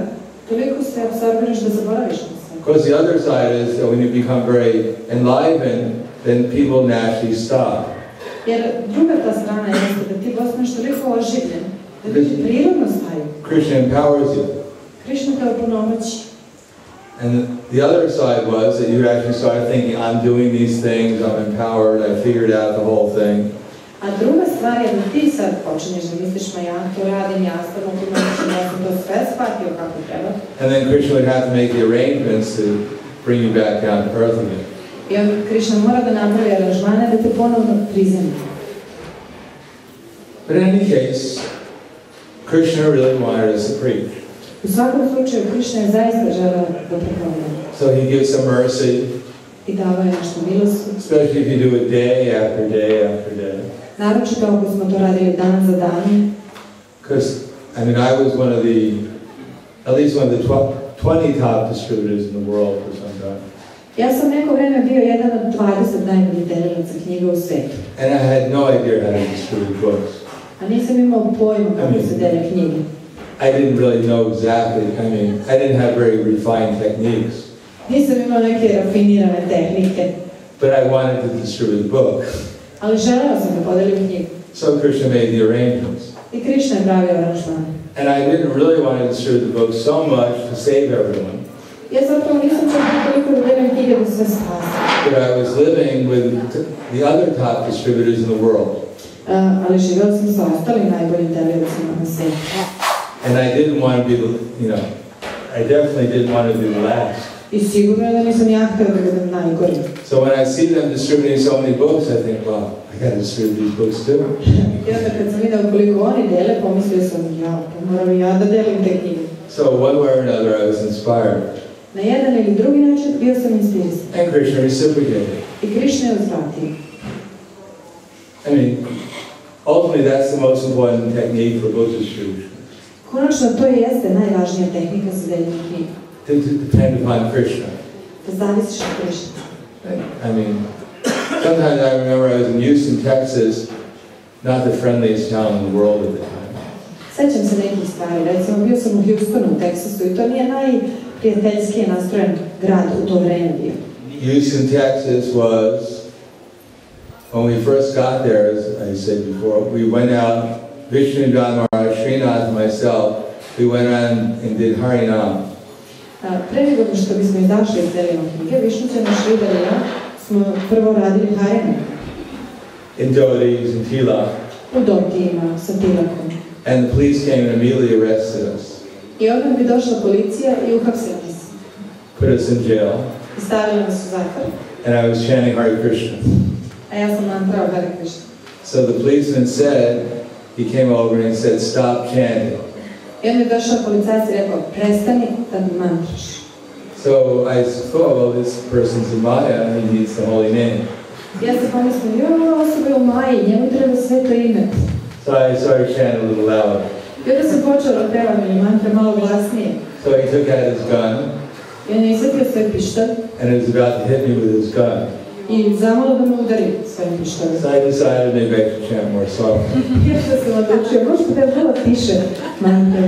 toliko se apsorbiraš da zaboraviš na sve. Of course, the other side is that when you become very enlivened, then people naturally stop. Jer druga ta strana jeste da ti postaneš toliko oživljen, da ljudi prirodno staju. Krishna empowers you. Krishna te opunomoći. And the other side was that you actually started thinking, I'm doing these things, I'm empowered, I figured out the whole thing. A druga stvar je da ti sad počinješ da misliš, ma ja to radim, ja sam opunomoćen, ja sam to sve shvatio kako treba. And then Krishna would have to make the arrangements to bring you back down to earth again. I onda Krishna mora da napravi aranžmane da te ponovno prizemi. But in any case, Krishna really wanted us to preach. U svakom slučaju, Krishna je zaista želeo da propoveda. So he gives some mercy, I dava je nešto milosti. especially if you do it day after day after day. Naročito ako smo to radili dan za dan. Because, I mean, I was one of the, at least one of the 20 top distributors in the world for some time. Ja sam neko vreme bio jedan od 20 najboljih delilaca knjiga u svetu. And I had no idea how to distribute books. A nisam imao pojma kako se dele knjige. I didn't really know exactly, I mean, I didn't have very refined techniques. Nisam imao neke rafinirane tehnike. But I wanted to distribute the book. Ali želeo sam da podelim knjigu. So Krishna made the arrangements. I Krishna je pravio aranžmane. And I didn't really want to distribute the book so much to save everyone. Ja zapravo nisam čekao toliko da delim knjige da sve spasi. But I was living with the other top distributors in the world. Ali živjela sam sa ostalim najboljim delilacima na svijetu. And I didn't want to be, I definitely didn't want to be the last. I sigurno je da nisam ja htio da budem najgori. So when I see them distributing so many books, I think, wow, I got to distribute these books too. I onda kad sam vidio koliko oni dele, pomislio sam, ja, pa moram i ja da delim te knjige. So one way or another, I was inspired. Na jedan ili drugi način bio sam inspirisan. And Krishna reciprocated. I Krishna je uzvratio. I mean, ultimately that's the most important technique for book distribution. Konačno, to jeste najvažnija tehnika za deljenje knjiga. To depend upon Krishna. Da zavisiš od Krishna. I mean, sometimes I remember I was in Houston, Texas, not the friendliest town in the world at the time. Sećam se nekih stvari. Recimo, bio sam u Houstonu, u Teksasu, i to nije najprijateljskije nastrojen grad u to vreme bio. Houston, Texas was, when we first got there, as I said before, we went out, Vishnu Maharaj, Srinath, and myself, we went on and did Harinam. Pre nego što bismo izašli iz delima knjige, Višnućana, Šridar i ja smo prvo radili Harinam. In Dodis, in Tila. U Dotijima, sa Tilakom. And the police came and immediately arrested us. I odmah bi došla policija i uhapsila nas. Put us in jail. I stavila nas u zatvor. And I was chanting Hare Krishna. A ja sam mantrao Hare Krishna. So the policeman said, he came over and he said, stop chanting. I onda je došao policajac i rekao, prestani da mantraš. So I thought, well, this person's in Maya, he needs the holy name. Ja se pomislim, osoba je u Maji, njemu treba sveto ime. So I started chanting a little louder. I onda sam počela pevati mi mantre malo glasnije. So he took out his gun. I on je izvetio svoj pištolj. And he was about to hit me with his gun. I zamalo da me udari svojim pištoljem. So I decided maybe I should chant more softly. Ja sam odlučio, možda da je malo tiše mantre.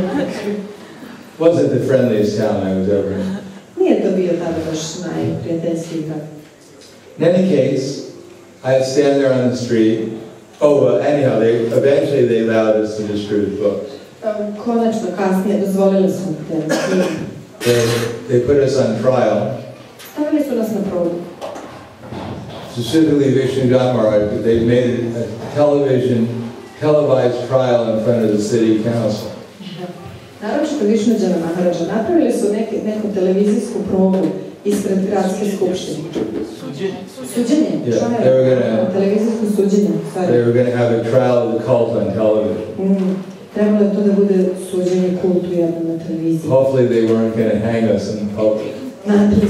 Wasn't the friendliest town I was ever in. Nije to bio tada baš najprijateljskiji grad. In any case, I'd stand there on the street. Anyhow, eventually they allowed us to distribute books. Konačno kasnije dozvolili su te knjige. They put us on trial. Stavili su nas na probu. Specifically Vishnu Maharaj, they made a televised trial in front of the city council. Naročito Višnuđana Maharađa napravili su neku televizijsku probu ispred gradske skupštine. Suđenje? Yeah, televizijsko suđenje. They were going to have a trial of the cult on television. Trebalo je to da bude suđenje kultu jednom na televiziji. Hopefully they weren't going to hang us in public. Nadali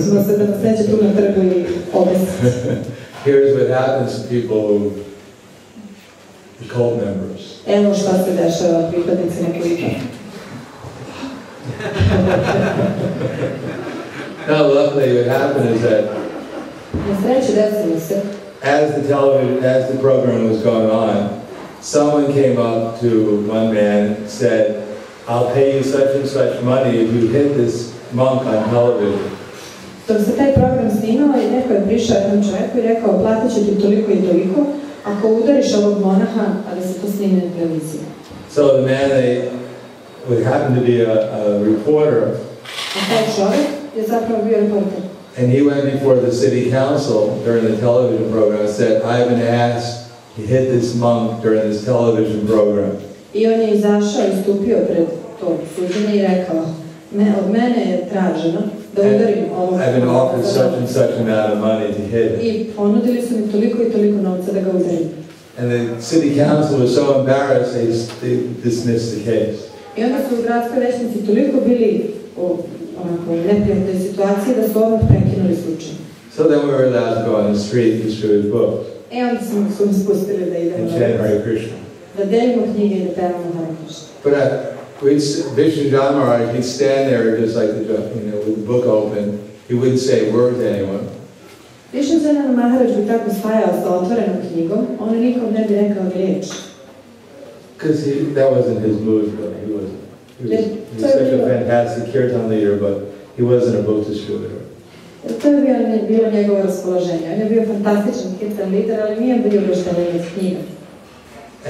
smo se da nas neće tu na trgu i obesiti. Here's what happens to people who the cult members. Evo šta se dešava pripadnicima kulta. Now, luckily, what happened is that Na sreći desilo se, as the program was going on, someone came up to one man and said, I'll pay you such and such money if you hit this monk on television. Dok se taj program snimao i neko je prišao jednom čovjeku i rekao platit ću ti toliko i toliko ako udariš ovog monaha, a da se to snime na televiziji. So the man, would happen to be a reporter, A taj čovjek je zapravo bio reporter. and he went before the city council during the television program and said, I've been asked to hit this monk during this television program. I on je izašao i stupio pred to suđenje i rekao, od mene je traženo da udarim ovog I've been offered such and such amount of money to hit it. I ponudili su mi toliko i toliko novca da ga udarim. And the city council was so embarrassed, they dismissed the case. I onda su u gradskoj većnici toliko bili u neprijatnoj situaciji da su odmah prekinuli slučaj. So then we were allowed to go on the street and distribute books I onda su mi spustili da idemo and chant Hare Krishna. da delimo knjige i da pevamo Hare Krishna. But Vishnu John Maharaj, he'd stand there just like with the book open. He wouldn't say a word to anyone. Prahladananda Maharaj bi tako stajao sa otvorenom knjigom, on nikom ne bi rekao ni riječ. Because that wasn't his mood, really. He was such a fantastic kirtan leader, but he wasn't a book distributor. To je bilo njegovo raspoloženje. On je bio fantastičan kirtan lider, ali nije bio baš deljenje knjiga.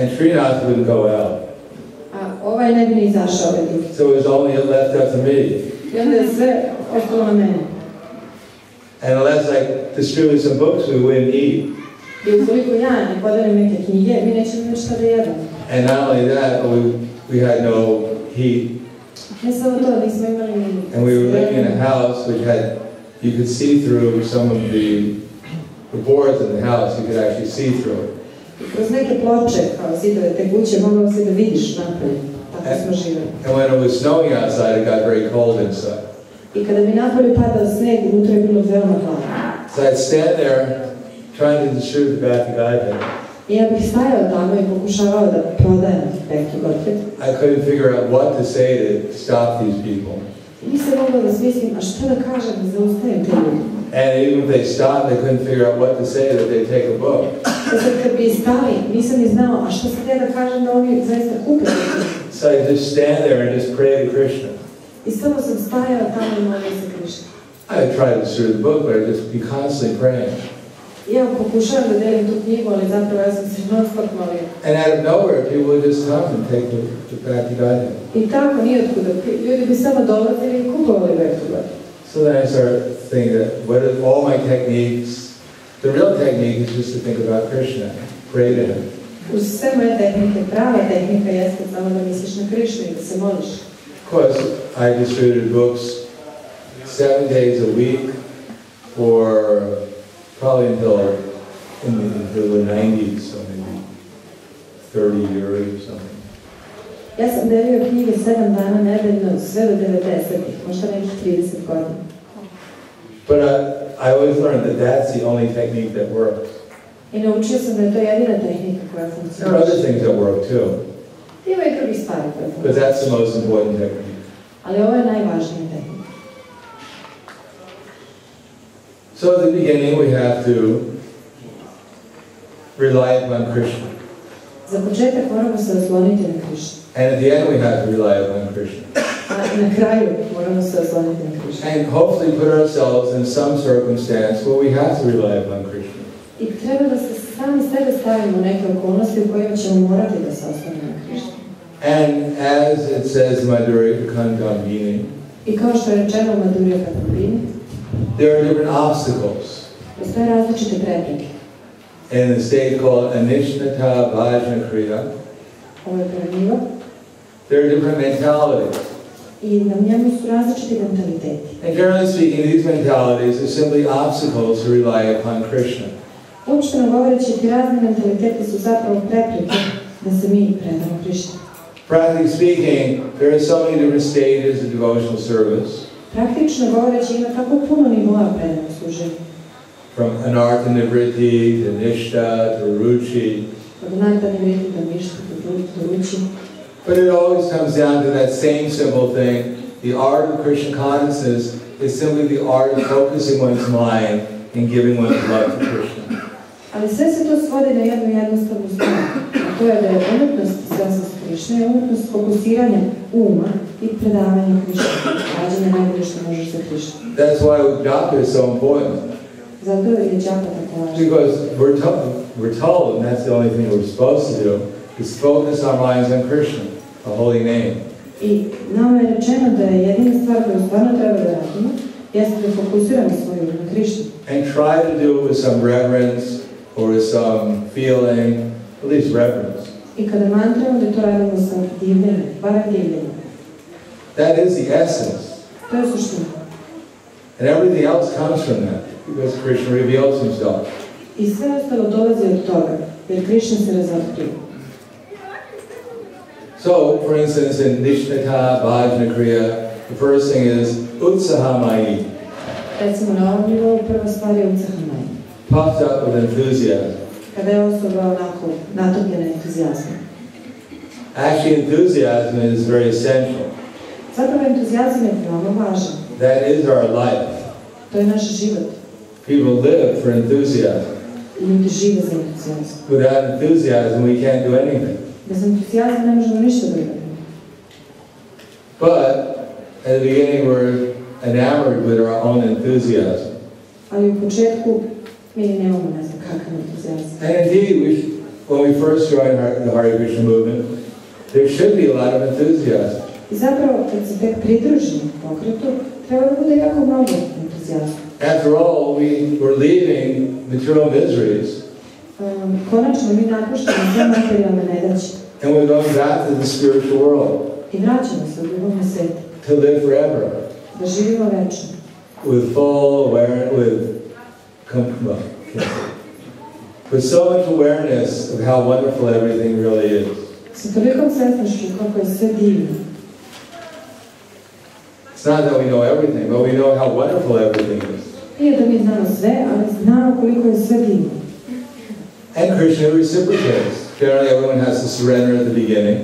And Srinath wouldn't go out. A ovaj ne bi ni izašao ovaj drugi. So it was only left up to me. I onda je sve ostalo na mene. And unless I distribute some books, we wouldn't eat. I ukoliko ja ne podelim neke knjige, mi nećemo imati šta da jedemo. And not only that, we had no heat. Ne samo to, nismo imali ni... And we were living in a house which had, you could see through some of the boards in the house, you could actually see through it. I kroz neke ploče, kao zidove te kuće, mogao se da vidiš napolje. Tako smo živjeli. And when it was snowing outside, it got very cold inside. I kada mi napolje padao sneg, unutra je bilo veoma hladno. So I'd stand there trying to distribute the Bhakti Godhead. I ja bih stajao tamo i pokušavao da prodajem Bhakti Godhead. I couldn't figure out what to say to stop these people. I nisam mogla da smislim, a šta da kažem da zaustavim te ljudi. And even if they stopped, they couldn't figure out what to say that they'd take a book. Sad kad bi stali, nisam ni znao, a šta sad ja da kažem da oni zaista kupe. So I just stand there and just pray to Krishna. I samo sam stajala tamo i molila se Krishna. I tried to distribute the book, but I'd just be constantly praying. Ja pokušavam da delim tu knjigu, ali zapravo ja sam se non-stop molila. And out of nowhere, people would just come and take the Bhakti Godhead. I tako nijotkuda, ljudi bi samo dolazili i kupovali Bhakti Godhead. So then I started thinking that all my techniques, the real technique is just to think about Krishna, pray to Him. Uz sve moje tehnike, prava tehnika jeste samo da misliš na Krishnu i da se moliš. Of course, I distributed books 7 days a week for probably until the 90s, so maybe 30 years or something. Ja sam delio knjige 7 dana nedeljno, sve do 90-ih, možda nekih 30 godina. But I always learned that that's the only technique that works. I naučio sam da je to jedina tehnika koja There are funkcioniše. other things that work too, Ima i drugih stvari koje but funkcioniše. that's the most important technique. Ali ovo je najvažnija tehnika. So at the beginning we have to rely upon Krishna. Za početak moramo se osloniti na Krishnu. And at the end we have to rely upon Krishna. A na kraju moramo se osloniti na Krishnu. And hopefully put ourselves in some circumstance where we have to rely upon Krishna. I treba da se sami sebe stavimo u neke okolnosti u kojima ćemo morati da se oslonimo na Krishnu. And as it says in Madhurya Kandambini, I kao što je rečeno u Madhurya Kandambini, there are different obstacles postoje različite prepreke. in the state called Anishnata Bhajana Kriya. Ovo je prvenjivo. There are different mentalities. I na njemu su različiti mentaliteti. And generally speaking, these mentalities are simply obstacles to rely upon Krishna. Uopšteno govoreći, ti razni mentaliteti su zapravo prepreke da se mi predamo Krishni. Practically speaking, there are so many different stages of devotional service. Praktično govoreći, ima tako puno nivoa predanog služenja. From anartha nivriti to nishta to ruchi. Od anartha nivriti do ništa, do ruči. But it always comes down to that same simple thing. The art of Krishna consciousness is simply the art of focusing one's mind and giving one's love to Krishna. Ali sve se to svodi na jednu jednostavnu stvar. A to to je da je umjetnost svjesnost Krišne i umjetnost fokusiranja uma i predavanja Krišne, rađenja najbolje što možeš za Krišnu. That's why japa is so important. Zato je japa tako važno. Because we're told, and that's the only thing we're supposed to do, is focus our minds on Krishna, the holy name. I nama je rečeno da je jedina stvar koju stvarno treba da radimo, jeste da fokusiramo svoju na Krišnu. And try to do it with some reverence or with some feeling, at least reverence. I kada mantramo da to radimo sa divljenjem, barem divljenjem. That is the essence. To je suština. And everything else comes from that, because Krishna reveals himself. I sve ostalo dolazi od toga, jer Krišna se razotkriva. So, for instance, in Nishnata, Bhajana Kriya, the first thing is Utsahamai. Recimo na ovom nivou prva stvar je Utsahamai. Puffed up with enthusiasm. Kada je osoba onako natopljena entuzijazmom. Actually, enthusiasm is very essential. Zapravo entuzijazam je veoma važan. That is our life. To je naš život. People live for enthusiasm. Ljudi žive za entuzijazam. Without enthusiasm, we can't do anything. Bez entuzijazma ne možemo ništa da radimo. But at the beginning, we're enamored with our own enthusiasm. Ali u početku mi nemamo ne znam kakav entuzijazam. And indeed, when we first joined the Hare Krishna movement, there should be a lot of enthusiasm. I zapravo, kad se tek pridružimo pokretu, treba da bude jako mnogo entuzijazma. After all, we were leaving material miseries. Konačno mi napuštamo sve materijalne nedaće. And we're going back to the spiritual world. I vraćamo se u duhovni svet. To live forever. Da živimo večno. With full awareness, with so much awareness of how wonderful everything really is. Sa tolikom svesnošću kako je sve divno. It's not that we know everything, but we know how wonderful everything is. Nije da mi znamo sve, ali znamo koliko je sve divno. And Krishna reciprocates. Generally, everyone has to surrender at the beginning.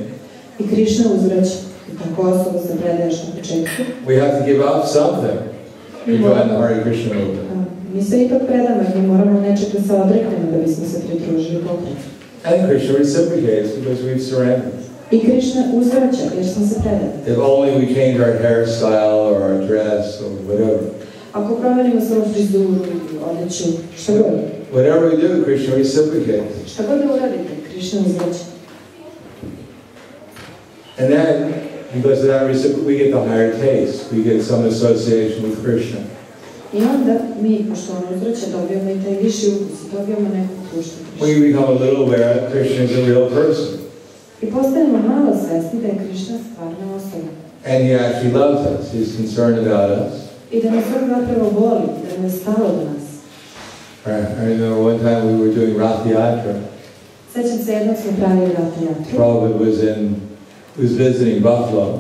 I Krišna uzvraća. I tako osoba se predaje na početku. We have to give up something to join the Hare Krishna movement. Mi se ipak predamo, jer mi moramo nečeg da se odreknemo da bismo se pridružili pokretu. And Krishna reciprocates because we've surrendered. I Krišna uzvraća jer smo se predali. If only we change our hairstyle or our dress or whatever. Ako promenimo svoju frizuru, odjeću, šta god. Whatever we do, Krishna reciprocates. Šta god da uradite, Krišna uzvraća. And then, because of that we get the higher taste. We get some association with Krishna. I onda mi, pošto on uzvraća, dobijamo i taj viši ukus, dobijamo neku društvu Krišna. We become a little aware that Krishna is a real person. I postanemo malo svesni da je Krišna stvarna osoba. And he actually loves us. He's concerned about us. I da nas on zapravo voli, da nam je stalo do nas. I remember one time we were doing Rath Yatra. Sećam se jednog smo pravili Rath Yatru. Prabhupada was visiting Buffalo.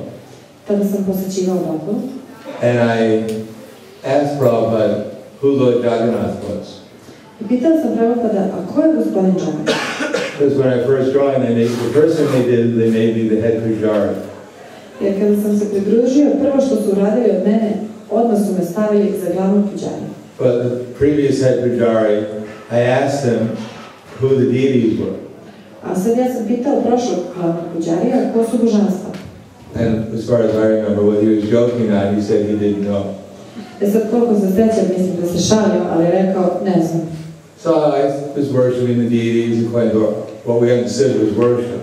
Tada sam posećivao Buffalo. And I asked Prabhupada who Lord Jagannath was. I pitao sam Prabhupada, a ko je gospodin Jagannath? Because when I first joined, the first thing they made me the head pujari. Jer kada sam se pridružio, prvo što su uradili od mene, odmah su me stavili za glavnog puđarija. But the previous head pujari, I asked him who the deities were. A sad ja sam pitao prošlog glavnog puđarija ko su božanstva. And as far as I remember, what he was joking on, he said he didn't know. Sad koliko se sećam, mislim da se šalio, ali je rekao, ne znam. So I was worshiping the deities according to what we understood was worship.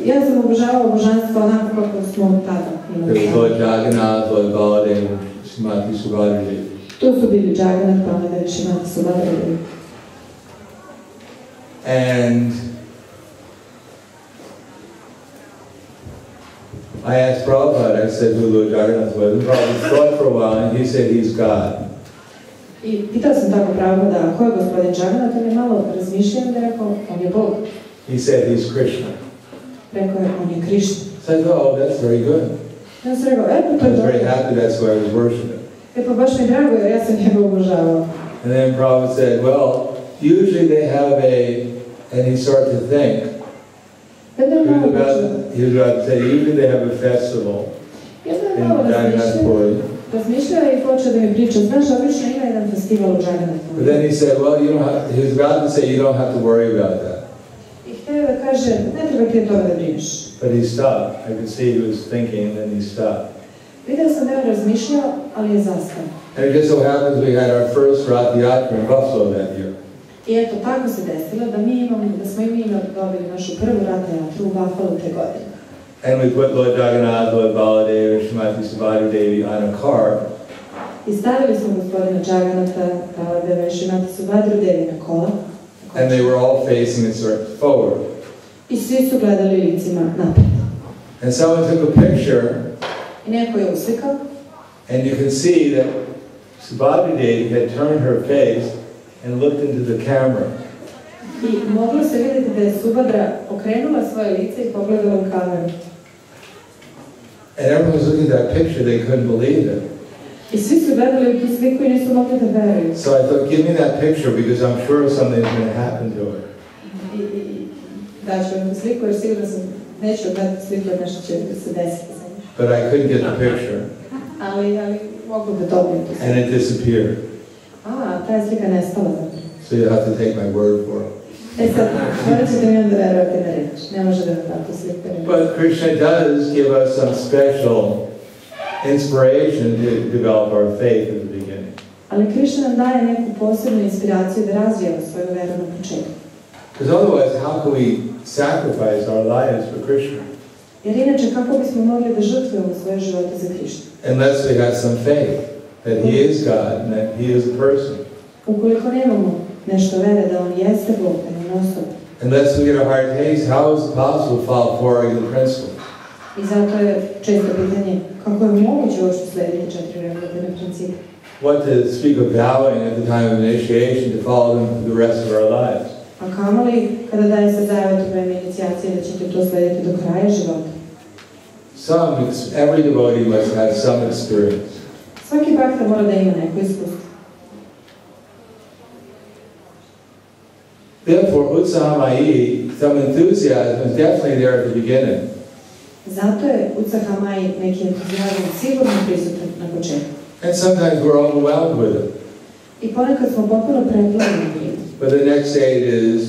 Ja sam obožavao božanstva onako kako smo tada imali. There was Lord Jagannath, Lord Baladev, Srimati Subhadra. Tu su bili Jagannath, Baladev, Srimati Subhadra. And I asked Prabhupada, I said who Lord Jagannath was, and Prabhupada thought for a while, and he said he's God. I pitao sam tako Prabhupada, ko je gospodin Jagannath, on je malo razmišljao da je rekao, on je Bog. He said he's Krishna. Rekao je, on je Krišna. So I thought, oh, that's very good. Ja sam rekao, pa to I je was very dobro. happy, that's why I was worshiping. Pa baš mi drago, jer ja sam njega obožavao. And then Prabhupada said, well, usually they have and he started to think. He was about to say, usually they have a festival in Jagannath Puri. Razmišljao je i počeo da mi priča, znaš, obično ima jedan festival u Jagannath Puri. But then he said, well, he was about to say, you don't have to worry about that. I htio da kaže, ne treba ti toga da brineš. But he stopped. I could see he was thinking, and then he stopped. Vidio sam da je razmišljao, ali je zastao. And it just so happens we had our first Rath Yatra in Buffalo that year. I eto, tako se desilo da smo i mi dobili našu prvu Rath Yatru u Buffalo te godine. And we put Lord Jagannath, Lord Baladev, Srimati Subhadra Devi on a car. I stavili smo gospodina Jagannatha, Baladeva i Srimati Subhadru Devi na kola. And they were all facing and sort of forward. I svi su gledali licima napred. And someone took a picture. I neko je uslikao. And you can see that Subhadra Devi had turned her face and looked into the camera. I moglo se vidjeti da je Subhadra okrenula svoje lice i pogledala u kameru. And everyone was looking at that picture, they couldn't believe it. I svi su gledali u tu sliku i nisu mogli da veruju. So I thought, give me that picture because I'm sure something's going to happen to her. I daću vam tu sliku jer sigurno sam neću odgledati sliku jer nešto će se desiti. But I couldn't get the picture. Ali mogu da dobijem tu sliku. And it disappeared. Ta je slika nestala. So you have to take my word for it. Sad, morat ćete mi onda verovati na reč. Ne može da vam tako sliku. But Krishna does give us some special inspiration to develop our faith at the beginning. Ali Krishna nam daje neku posebnu inspiraciju da razvijamo svoju veru na početku. Because otherwise, how can we sacrifice our lives for Krishna? Jer inače, kako bismo mogli da žrtvujemo svoje živote za Krishna? Unless we have some faith that He is God and that He is a person. Ukoliko nemamo nešto vere da On jeste Bog, da je On osoba. Unless we get a hard taste, how is it possible to follow four regular principles? I zato je često pitanje kako je moguće uopšte slediti 4 regulatorne principe. What to speak of vowing at the time of initiation to follow them for the rest of our lives? A kamoli kada daje se zavet u vreme inicijacije da ćete to slediti do kraja života. Every devotee must have some experience. Svaki bhakta mora da ima neko iskustvo. Therefore, Utsahamayi, some enthusiasm is definitely there at the beginning. Zato je Utsahamayi neki entuzijazam sigurno prisutan na početku. And sometimes we're overwhelmed with it. I ponekad smo potpuno preplavljeni njim. But the next stage is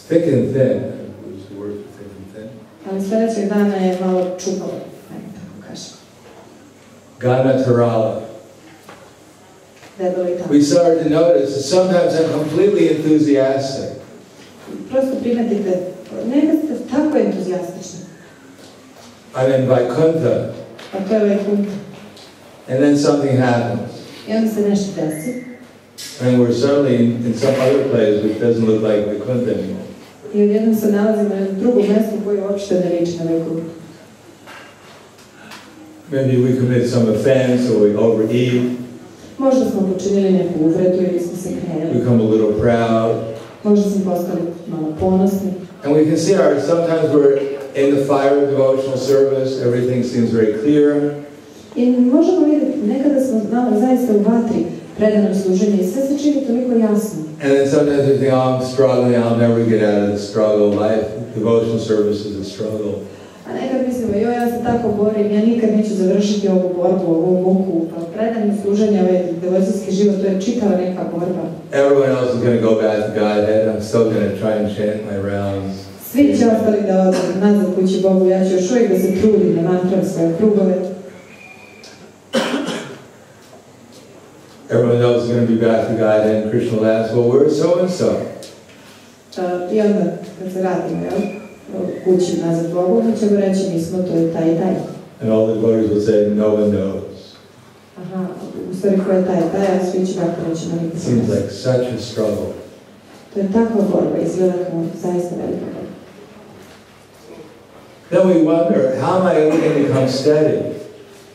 thick and thin. What's the word for thick and thin? Ali sljedećeg dana je malo čupalo, tako kažem. Ganatarala. Debelo i tako. We started to notice that sometimes I'm completely enthusiastic. Prosto primetite, nekad ste tako entuzijastični. I'm in Vaikuntha. Pa to je Vaikuntha. And then something happens. I onda se nešto desi. And we're certainly in some other place which doesn't look like Vaikuntha anymore. I odjednom se nalazimo na drugom mjestu koje uopšte ne liči na Vaikuntha. Maybe we commit some offense or we overeat. Možda smo počinili neku uvredu ili smo se krenuli. Become a little proud. Možda smo postali malo ponosni. And we can see sometimes we're in the fire of devotional service, everything seems very clear. I možemo vidjeti, nekada smo zaista u vatri predanom služenju i sve se čini toliko jasno. And then sometimes we think, I'm struggling, I'll never get out of the struggle. Life, devotional service is a struggle. A nekad mislimo, ja se tako borim, ja nikad neću završiti ovu borbu, ovu muku, pa predanom služenju, ovaj devocijski život, to je čitava neka borba. Everyone else is going to go back to Godhead, I'm still going to try and chant my rounds. Svi će ostali da odu nazad kući Bogu, ja ću još uvijek da se trudim, da mantram svoje krugove. Everyone else is going to be back to Godhead, and Krishna will ask, well, where's so-and-so? I onda, kad se radimo, kući nazad Bogu, onda ćemo reći, mi smo to i taj i taj. And all the devotees will say, no one knows. Aha, u stvari ko je taj i taj, a svi će tako reći, no nikad se Seems like such a struggle. To je takva borba, izgleda kao zaista velika borba. Then we wonder, how am I ever going to become steady?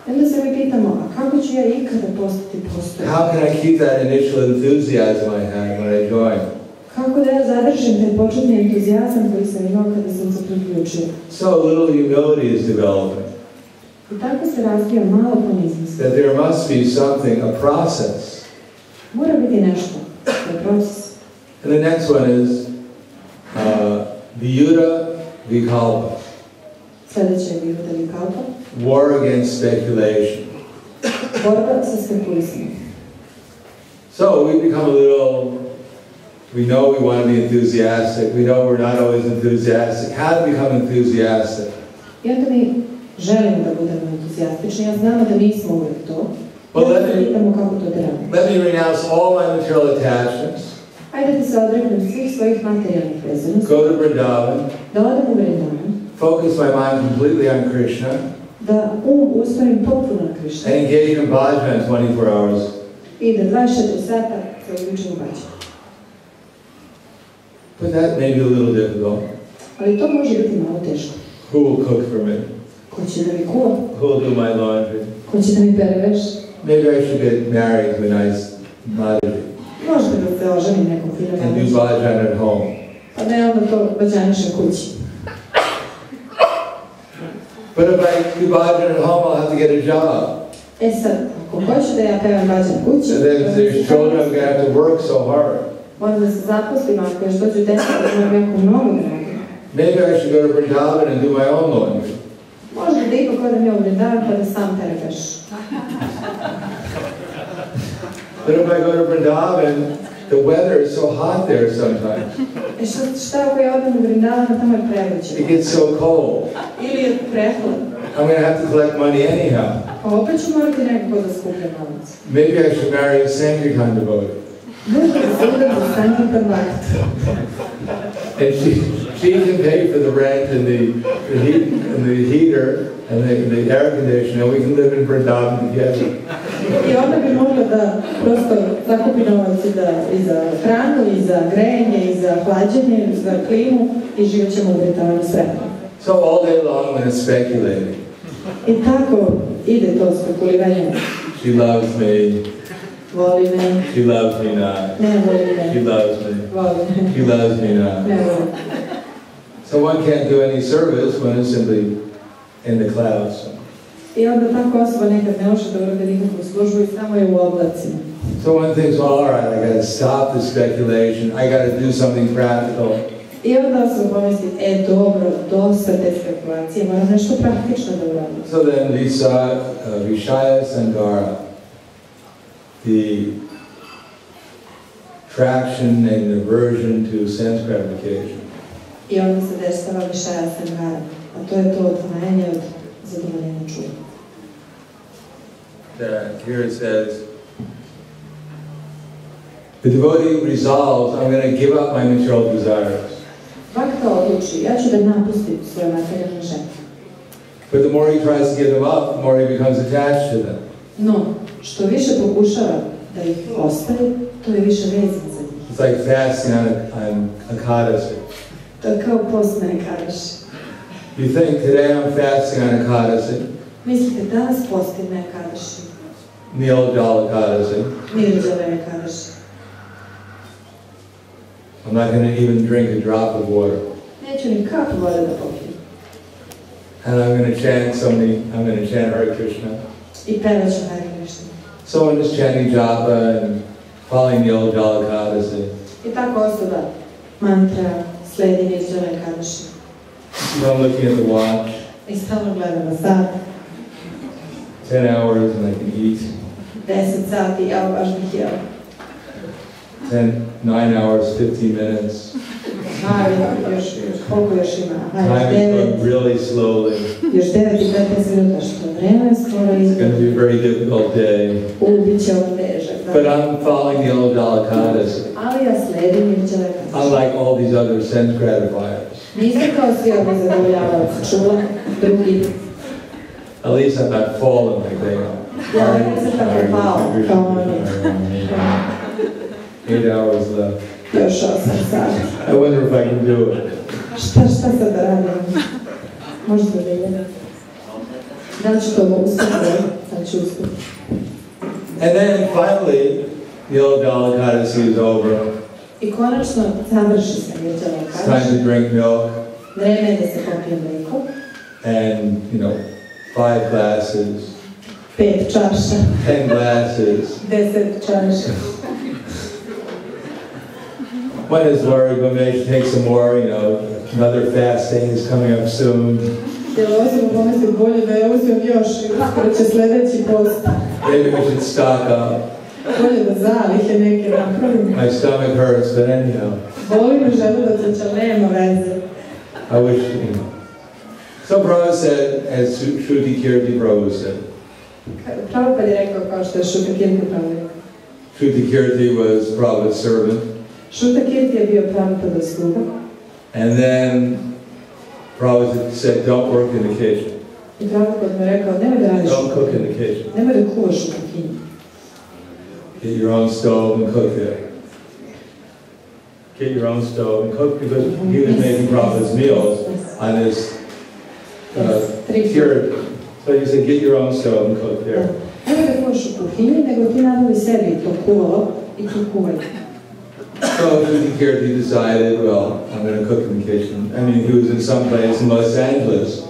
Onda se mi pitamo, a kako ću ja ikada postati postojan? How can I keep that initial enthusiasm I had when I joined? Kako da ja zadržim taj početni entuzijazam koji sam imao kada sam se priključio? So a little humility is developing. I tako se razvija malo poniznosti. That there must be something, a process. Mora biti nešto, to je proces. And the next one is Viyuta Vikalpa. Sljedeće je Viyuta Vikalpa. War against speculation. Borba sa spekulisanjem. So we become a little We know we want to be enthusiastic. We know we're not always enthusiastic. How to become enthusiastic? I onda mi želimo da budemo entuzijastični, a znamo da nismo uvijek to. Well, Pitamo kako to da radimo. let me renounce all my material attachments. Ajde da se odreknem svih svojih materijalnih vezanosti. Go to Vrindavan. Da odem u Vrindavan. Focus my mind completely on Krishna. Da usmerim potpuno na Krishna. And engage in bhajan 24 hours. I da 24 sata se uključim u bhajan. But that may be a little difficult. Ali to može biti malo teško. Who will cook for me? Ko će da mi kuva? Who will do my laundry? Ko će da mi pere veš? Maybe I should get married to a nice Madhuri Možda da se oženim nekom finom and do mladežu. bhajan at home. Pa ne onda to bhađanišem kući. But if I do bhajan at home, I'll have to get a job. E sad, ako hoću da ja pevam bhađan kući, And then if there's children, I'm going to have to work so hard. moram da se zaposlim, ako još dođu deca, da imam jako mnogo da radim. Maybe I should go to Vrindavan and do my own laundry. Možda da ipak odem ja u Vrindavan pa da sam pere veš. But if I go to Vrindavan, the weather is so hot there sometimes. E šta ako ja odem u Vrindavan, a tamo je prevruće? It gets so cold. Ili je prehlad? I'm going to have to collect money anyhow. Pa opet ću morati nekako da skupljam novac. Maybe I should marry a Sankirtan devotee. Možda da se udam za Sankirtan vakt. And she can pay for the rent and the heater and the air conditioner, and we can live in Vrindavan together. I onda bi mogla da prosto zakupi novac i za hranu, i za grejanje, i za hlađenje, i za klimu i živat ćemo u Vrindavanu sretno. So all day long when it's speculating, I tako ide to spekuliranje. she loves me, Voli me, she loves me not, ne voli she me, loves me, voli me, she loves me not. ne voli. So one can't do any service when it's simply in the clouds. I onda tako osoba nekad ne može da urade nikakvu službu i samo je u oblacima. So one thinks, well, all right, I got to stop the speculation. I got to do something practical. I onda osoba pomisli, dobro, dosta te spekulacije, moram nešto praktično da uradim. So then Vishaya Sangara, the attraction and aversion to sense gratification. I onda se dešava Višaja Sangara, a to je to odvajanje od zadovoljenja čuva. Here it says, the devotee resolves, I'm going to give up my material desires. Vakta odluči, ja ću da napustim svoje materijalne želje. But the more he tries to give them up, the more he becomes attached to them. No, što više pokušava da ih ostavi, to je više vezan za njih. It's like fasting on Ekadasi. To je kao post na Ekadaši. You think today I'm fasting on Ekadasi, Mislite, danas postim na Ekadaši, Nilajala Ekadasi. Nirđala Ekadaši. I'm not going to even drink a drop of water. Neću ni kapu vode da popijem. And I'm going to chant Hare Krishna. I pevat ću Hare Krishna. So I'm just chanting japa and following Nilajala Ekadasi. I tako osoba mantra, sledi Nirđala Ekadaši. So I'm looking at the watch. I stalno gledam na sat. 10 hours and I can eat. 10 sati, ja baš bih jela. 9 hours, 15 minutes. Još koliko još ima? Time is going really slowly. Još 9 i 15 minuta, što vreme je skoro It's going to be a very difficult day. Biće ovo težak. But I'm following the old Ekadasi. Ali ja sledim Nirđala Ekadaši. Unlike all these other sense gratifiers. Nisam kao svi ovi zadovoljavac čula, drugi. At least I'm not fallen like they are. Ja nisam tako pao kao oni. 8 hours left. Još 8 sati. I wonder if I can do it. Šta sad da radim? Možda da je. Da li ću to uspjeti? Da li ću uspjeti? And then finally, the old Ekadasi is over. I konačno završi se Nirđala It's time Ekadaši. to drink milk. Vreme je da se popije mlijeko. And, 5 glasses, 5 čaša. 10 glasses. 10 čaša. One is worried, but maybe I should take some more, another fast day is coming up soon. Jer osoba pomisli bolje da je uzmem još i uskoro će sljedeći post. Maybe we should stock up. Bolje da zalihe neke napravim. My stomach hurts, but anyhow. Boli me želudac, ali nema veze. I wish, So Prabhupada said, as Shruti Kirti Prabhu said. Prabhupada je rekao kao što je Šruta Kirti Prabhu rekao. Shruti Kirti was Prabhupada's servant. Šruta Kirti je bio Prabhupada sluga. And then Prabhupada said, don't work in the kitchen. I Prabhupada mi je rekao, nemoj da radiš Don't cook in the kitchen. Nemoj da kuvaš u kuhinji. Get your own stove and cook there. Get your own stove and cook, because he was making Prabhupada's meals on his cured. So you said, get your own stove and cook there. Nemoj da kuvaš u kuhinji, nego ti nabavi sebi to kuvalo i tu kuvaj. So Kirti decided, well, I'm going to cook in the kitchen. I mean, he was in some place in Los Angeles,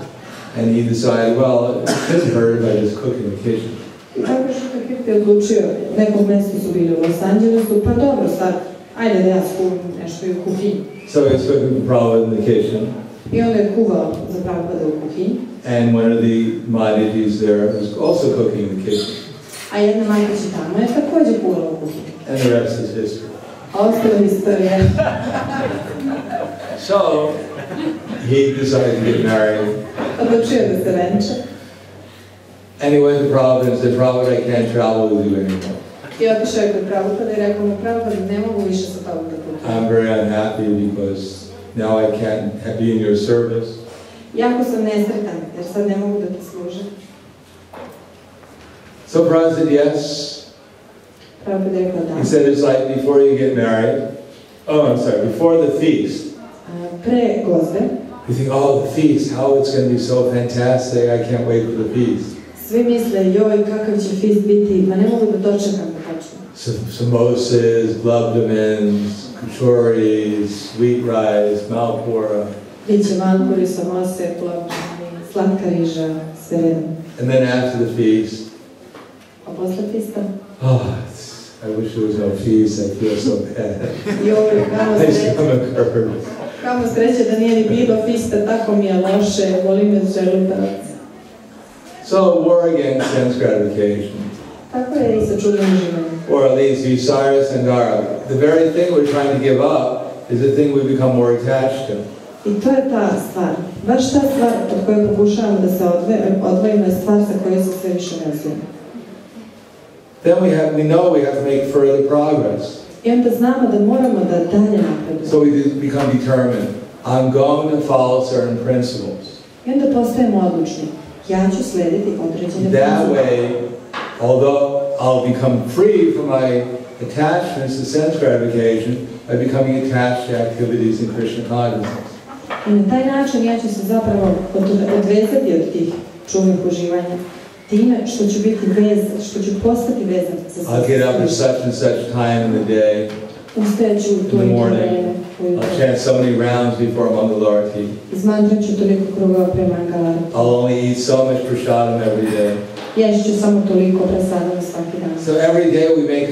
and he decided, well, it couldn't hurt if I just cook in the kitchen. I tako Šruta Kirti je odlučio, nekog mjestu su bili u Los Angelesu, pa dobro sad, ajde da ja skuvam nešto i u kuhinji. So he was cooking for Prabhupada in the kitchen. I onda je kuvao za Prabhupada u kuhinji. And one of the Mahadijis there was also cooking in the kitchen. A jedna majka tamo je također kuvala u kuhinji. And the rest is history. Ostala istorija. So he decided to get married. Odlučio da se venča. And he went to Prabhupada and said, Prabhupada, I can't travel with you anymore. I otišao je kod Prabhupada i rekao mu, Prabhupada, ne mogu više sa tobom da putujem. I'm very unhappy because now I can't be in your service. Jako sam nesretan, jer sad ne mogu da ti služim. So Prabhupada said, yes. Prabhupada rekao da. He said, it's like before you get married. Oh, I'm sorry, before the feast. Pre gozbe. You think, oh, the feast, how it's going to be so fantastic, I can't wait for the feast. Svi misle, joj, kakav će fist biti, ma ne mogu da dočekam da počne. Samosas, glubdamins, kachoris, sweet rice, malpura. Biće malpuri, samose, glubdamini, slatka riža, sve redom. And then after the feast, A posle fista? oh, I wish there was no feast, I feel so bad. Joj, My stomach hurts. kamo sreće da nije ni bilo fista, tako mi je loše, boli me želudac. So, war against sense gratification. Tako je i sa čudnim uživanjem. Or at least Visara Sangara. The very thing we're trying to give up is the thing we become more attached to. I to je ta stvar. Baš ta stvar od koje pokušavamo da se odvojimo je stvar sa kojoj se sve više vezujemo. Then we know we have to make further progress. I onda znamo da moramo da dalje napredujemo. So we become determined. I'm going to follow certain principles. I onda postajemo odlučni. Ja ću slediti određene principe. That way, although I'll become free from my attachments to sense gratification by becoming attached to activities in Krishna consciousness. I na taj način ja ću se zapravo odvezati od tih čudnih uživanja. Time što ću biti vezan, što ću postati vezan sa svojim. I'll get up at such and such time in the day. Ustajaću u to i to vreme. I'll chant so many rounds before Mangalarti. Izmantrat ću toliko krugova pre Mangalarti. I'll only eat so much prasadam every day. Ješću samo toliko prasadama svaki dan. So every day we make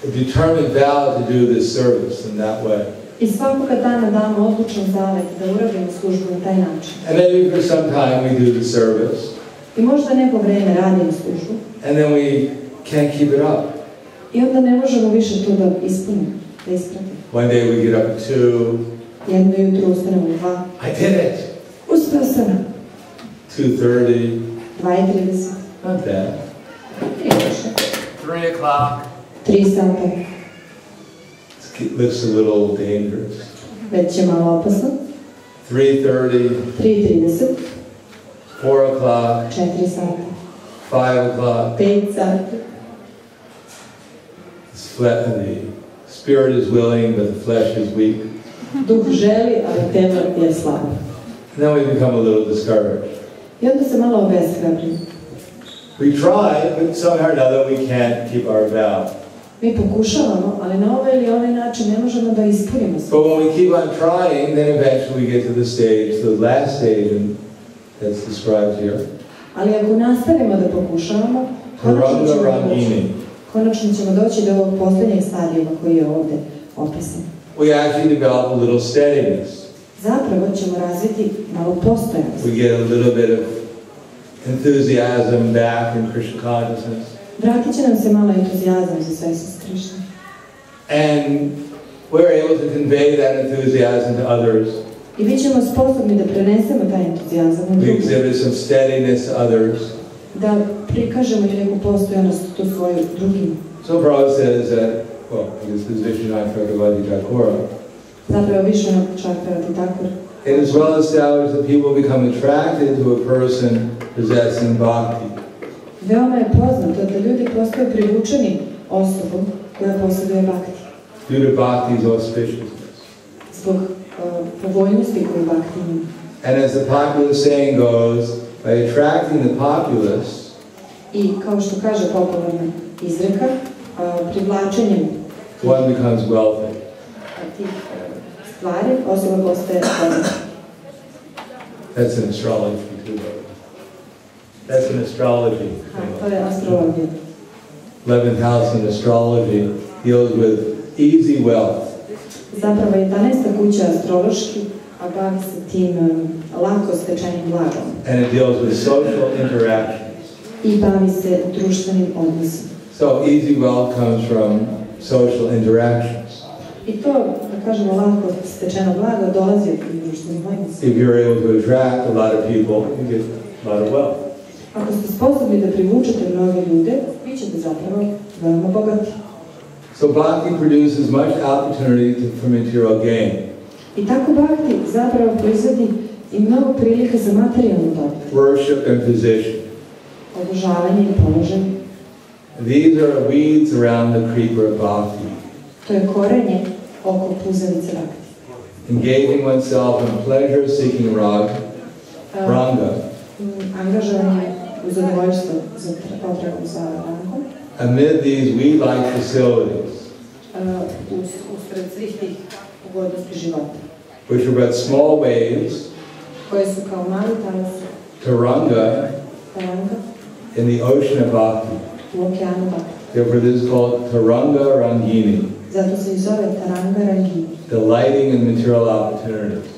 a determined vow to do this service in that way. I svakoga dana damo odlučan zavet da uradimo službu na taj način. And maybe for some time we do the service. I možda neko vreme radimo službu. And then we can't keep it up. I onda ne možemo više to da ispunimo, da ispratimo. One day we get up at 2. Jedno jutro ustanemo u 2. I did it! Uspeo sam. 2:30. 2:30. Not bad. Nije loše. 3 o'clock. 3 sata. It looks a little dangerous. Već je malo opasno. 3:30. 3:30. 4 o'clock. 4 sata. 5 o'clock. 5 sata. The spirit is willing, but the flesh is weak. Duh želi, ali telo je slabo. And then we become a little discouraged. I onda se malo obeshrabrimo. We try, but somehow or another we can't keep our vow. Mi pokušavamo, ali na ovaj ili onaj način ne možemo da ispunimo sve. But when we keep on trying, then eventually we get to the stage, the last stage that's described here. Ali ako nastavimo da pokušavamo, konačno ćemo doći do ovog posljednjeg stadijuma koji je ovdje opisan. We actually develop a little steadiness. Zapravo ćemo razviti malo postojanost. We get a little bit of enthusiasm back in Krishna consciousness. Vratit će nam se malo entuzijazam za sve sa Krišnom. And we're able to convey that enthusiasm to others. I bit ćemo sposobni da prenesemo taj entuzijazam na We druge. exhibit some steadiness to others. Da prikažemo i neku postojanost to svoju drugim. So Prabhupada says that, well, I guess this is Vishwanath Thakur. Zapravo Vishwanath Thakur. It is well established that people become attracted to a person possessing bhakti. Veoma je poznato da ljudi postaju privučeni osobom koja posjeduje bhakti. Due to bhakti's auspiciousness. Zbog povoljnosti koju bhakti ima. And as the popular saying goes, by attracting the populace, I kao što kaže popularna izreka, privlačenjem one becomes wealthy. tih stvari osoba postaje bogatija. That's an astrology too. That's an astrology. To je astrologija. 11th house in astrology deals with easy wealth. Zapravo 11. kuća astrološki, a bavi se tim lako stečenim blagom. And it deals with social interactions. I bavi se društvenim odnosima. So easy wealth comes from social interactions. I to, da kažemo, lako stečeno blago dolazi od tih društvenih odnosa. If you're able to attract a lot of people, you get a lot of wealth. Ako ste sposobni da privučete mnoge ljude, vi ćete zapravo veoma bogati. So bhakti produces much opportunity for material gain. I tako bhakti zapravo proizvodi i mnogo prilike za materijalnu dobit. Worship and position. Obožavanje i položaj. These are weeds around the creeper of bhakti. To je korenje oko puzavice bhakti. Engaging oneself in pleasure-seeking ranga. Angažovanje u zadovoljstvo za potrebu za rangom. Amid these weed-like facilities, Uspred svih tih ugodnosti života. which are but small waves, Koje su kao mali talasi, taranga, taranga, in the ocean of bhakti. u okeanu bhakti. Therefore, this is called taranga rangini, Zato se i zove taranga rangini. delighting in material opportunities.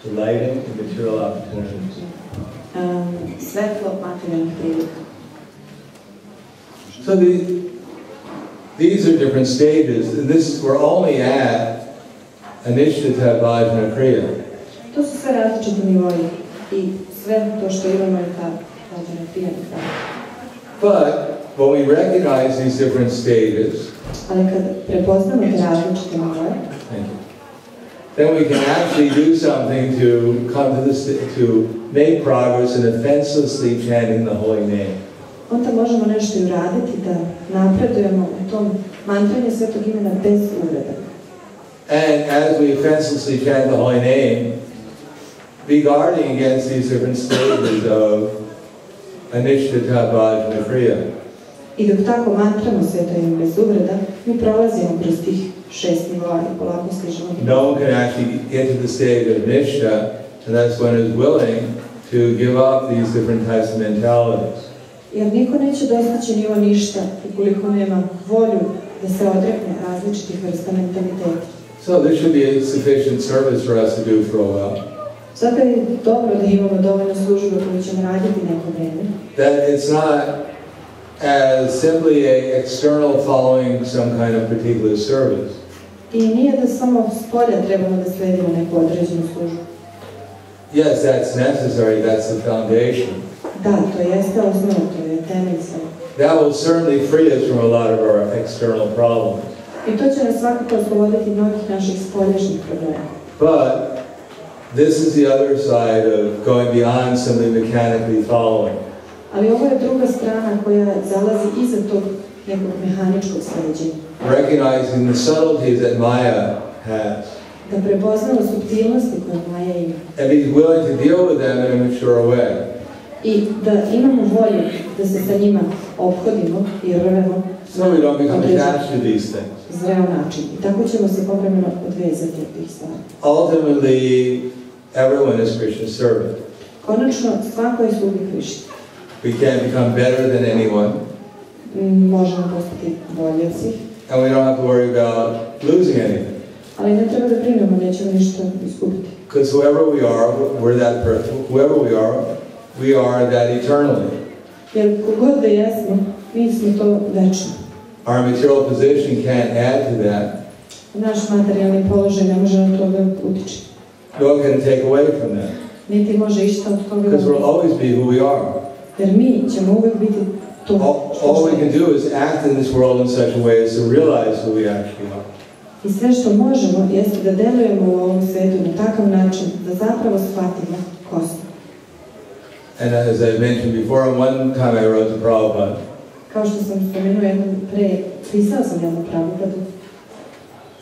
Delighting in material opportunities. Svetlo materijalnih prilika. So these are different stages, and we're only at Anishtata Bhajana Kriya. To su sve različiti nivoji i sve to što imamo je ta Bhajana Kriya na kraju. But when we recognize these different stages, Ali kad prepoznamo te različite nivoje, then we can actually do something to come to to make progress in offenselessly chanting the holy name. onda možemo nešto i uraditi da napredujemo u tom mantranju svetog imena bez uvreda. And as we offenselessly chant the holy name, be guarding against these different stages of Anishtata Bhajana Kriya. I dok tako mantramo sveto ime bez uvreda, mi prolazimo kroz tih 6 nivoa i polako stižemo. No one can actually get to the stage of Nishta unless one is willing to give up these different types of mentalities. Jer niko neće dostići nivo ništa ukoliko nema volju da se odrekne različitih vrsta mentaliteta. So this should be a sufficient service for us to do for a while. Zato je dobro da imamo dovoljno službe koju ćemo raditi neko vreme. That it's not as simply a external following some kind of particular service. I nije da samo s polja trebamo da sledimo neku određenu službu. Yes, that's necessary, that's the foundation. Da, to jeste osnova, to je temelj sve. That will certainly free us from a lot of our external problems. I to će nas svakako osloboditi mnogih naših spoljašnjih problema. But this is the other side of going beyond simply mechanically following. Ali ovo je druga strana koja zalazi iza tog nekog mehaničkog sleđenja. Recognizing the subtleties that Maya has. Da prepoznamo suptilnosti koje Maja ima. And be willing to deal with them in a mature way. I da imamo volju da se sa njima ophodimo i rvemo So we don't become attached to these things. zreo način. I tako ćemo se povremeno odvezati od tih stvari. Ultimately, everyone is Krishna's servant. Konačno, svako je sluga Krišne. We can't become better than anyone. Možemo postati bolji od svih. And we don't have to worry about losing anything. Ali ne treba da brinemo, nećemo ništa izgubiti. Because whoever we are, we're that person. Whoever we are that eternally. Jer kogod da jesmo, Mi smo to večno. Our material position can't add to that. Naš materijalni položaj ne može na to da utiče. Nor can take away from that. Niti može išta od toga. Because we'll always be who we are. Jer mi ćemo uvek biti to. All we can do is act in this world in such a way as to realize who we actually are. I sve što možemo jeste da delujemo u ovom svetu na takav način da zapravo shvatimo ko smo. And as I mentioned before, one time I wrote to Prabhupada. Kao što sam spomenuo jednom pre, pisao sam jednom Prabhupadu.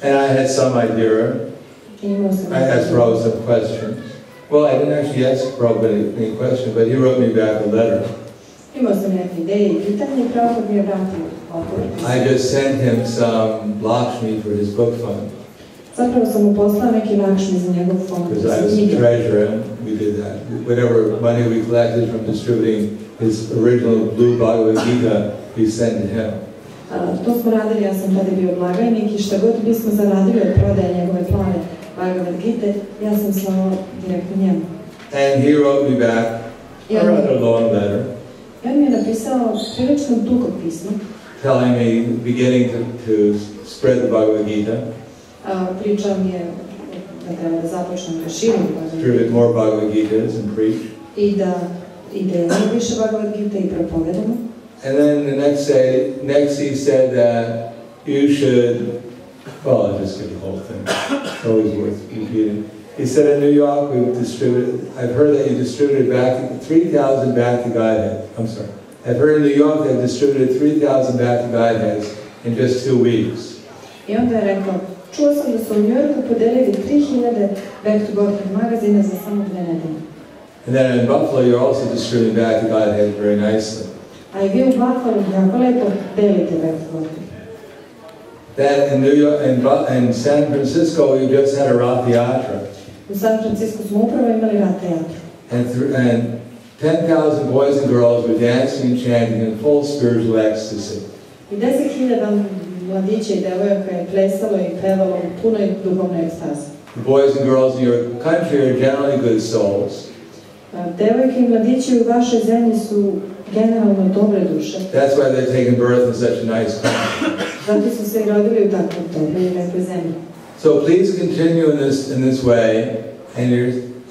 And I had some idea. I asked Prabhupada some questions. Well, I didn't actually ask Prabhupada any question, but he wrote me back a letter. Imao sam neke ideje i pitanje i Prabhupada mi je vratio odgovor. I just sent him some Lakshmi for his book fund. Zapravo sam mu poslao neki Lakshmi za njegov fond. Because I was the treasurer and we did that. Whatever money we collected from distributing his original blue Bhagavad Gita, we sent to him. To smo radili, ja sam tada bio blagajnik i šta god bismo zaradili od prodaje njegove plave Bhagavad Gita, ja sam slao direktno njemu. And he wrote me back a rather long letter. I on mi je napisao prilično dugo pismo. Telling me, beginning to spread the Bhagavad Gita. Pričao mi je da treba da započnem da širim Bhagavad Gita. Distribute more Bhagavad Gitas and preach. I da idemo više Bhagavad Gita i propovedamo. And then the next he said that you should, well, I'll just get the whole thing. It's always worth repeating. He said in New York, I've heard that you distributed back 3,000 back to Godhead. I'm sorry. I've heard in New York they've distributed 3,000 back to Godheads in just 2 weeks. I onda je rekao, čuo sam da su u New Yorku podelili 3,000 back to Godhead magazine za samo 2 nedelje. And then in Buffalo, you're also distributing back to Godhead very nicely. A i vi u Buffalo jako lepo delite back to Godhead. That in New York, in San Francisco, we just had a Rath Yatra. U San Francisco smo upravo imali Rath Yatra. And 10,000 boys and girls were dancing and chanting in full spiritual ecstasy. I 10,000 mladića i devojaka je plesalo i pevalo u punoj duhovnoj ekstazi. The boys and girls in your country are generally good souls. Devojke i mladići u vašoj zemlji su generalno dobre duše. That's why they're taking birth in such a nice country. Zato su se rodili u takvom dobroj i lepoj zemlji. So please continue in this way,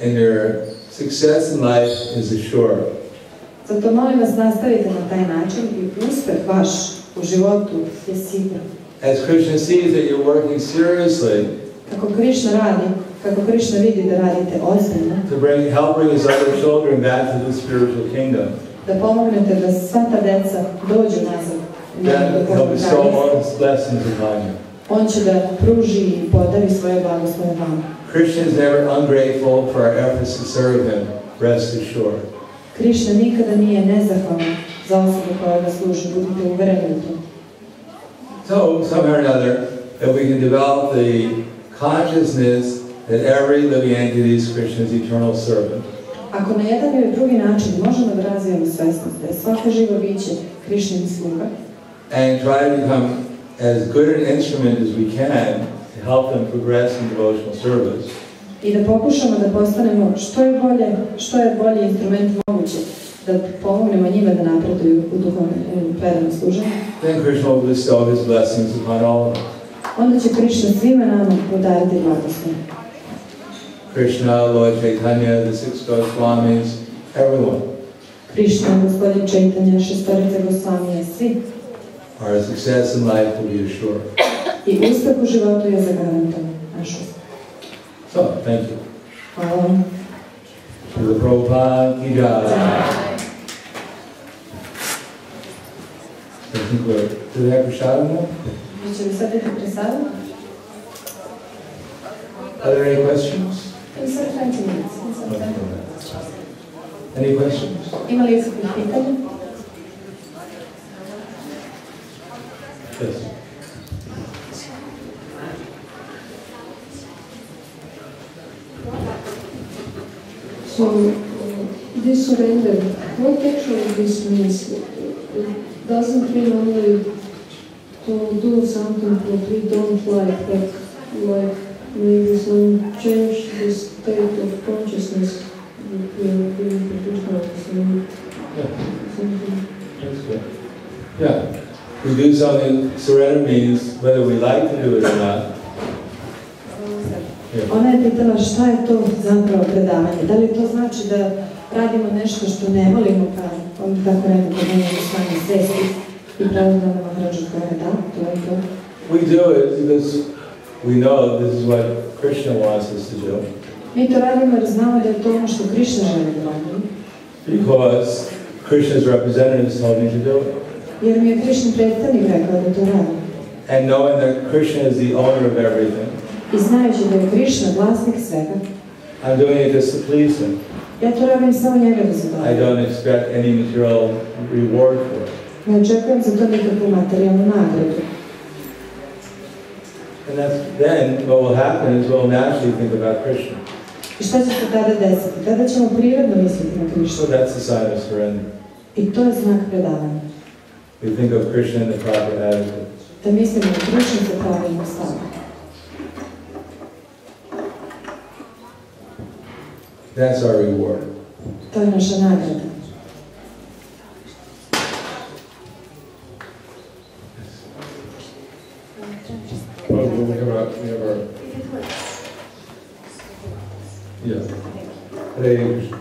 and your success in life is assured. Zato molim vas nastavite na taj način i uspeh vaš u životu je siguran. As Krishna sees that you're working seriously, kako Krishna vidi da radite ozbiljno, to help bring his other children back to the spiritual kingdom, da pomognete da sva ta deca dođu nazad. then he'll bestow all his blessings upon you. On će da pruži i podari svoje blagoslove vama. Krishna is never ungrateful for our efforts to serve him, rest assured. Krishna nikada nije nezahvalan za osobu koja ga služi, budite uvereni u to. So, somehow or another, that we can develop the consciousness that every living entity is Krishna's eternal servant. Ako na jedan ili drugi način možemo da razvijemo svesnost da je svako živo biće Krishnin sluga, and try to become as good an instrument as we can to help them progress in devotional service. I da pokušamo da postanemo što je bolji instrument moguće, da pomognemo njima da napreduju u duhovnom predanom služenju. Then Krishna will bestow his blessings upon all of us. Onda će Krishna svima nama podariti blagoslov. Krishna, Lord Chaitanya, the six Goswamis, everyone. Krishna, Gospodin Chaitanya, šestorica Gosvamija, svi. Our success in life will be assured. I uspeh u životu je zagarantovan, naš uspeh. So, thank you. Hvala vam. To the Prabhupada ki jai. I think do they have prasadam now? Će li sad biti presadam? Are there any questions? Ili sad 20 minutes? Any questions? Ima li ikakvih pitanja? Yes. So, this surrender, what actually this means? It doesn't mean only to do something that we don't like maybe some change the state of consciousness that we are doing for Krishna. Yeah. Something. That's good. Yeah. We do something, surrender means whether we like to do it or not. Yeah. Ona je pitala šta je to zapravo predavanje. Da li to znači da radimo nešto što ne volimo, pa on tako rekao kod njega stanje svesti i Prahladananda Maharaj odgovara da, to je to. We do it because we know this is what Krishna wants us to do. Mi to radimo jer znamo da je to ono što Krishna želi da radimo. Because Krishna's representatives told me to do it. Jer mi je Krishna predstavnik rekao da to radim. And knowing that Krishna is the owner of everything. I znajući da je Krishna vlasnik svega. I'm doing it just to please him. Ja to radim samo njega da zadovoljim. I don't expect any material reward for it. Ne očekujem za to nikakvu materijalnu nagradu. And then what will happen is we'll naturally think about Krishna. I šta će se tada desiti? Tada ćemo prirodno misliti na Krishna. So that's the sign of surrender. I to je znak predavanja. We think of Krishna in the proper attitude. Da mislimo na Krishna sa pravilnom stavom. That's our reward. To je naša nagrada. We have our yeah. Hare Krishna.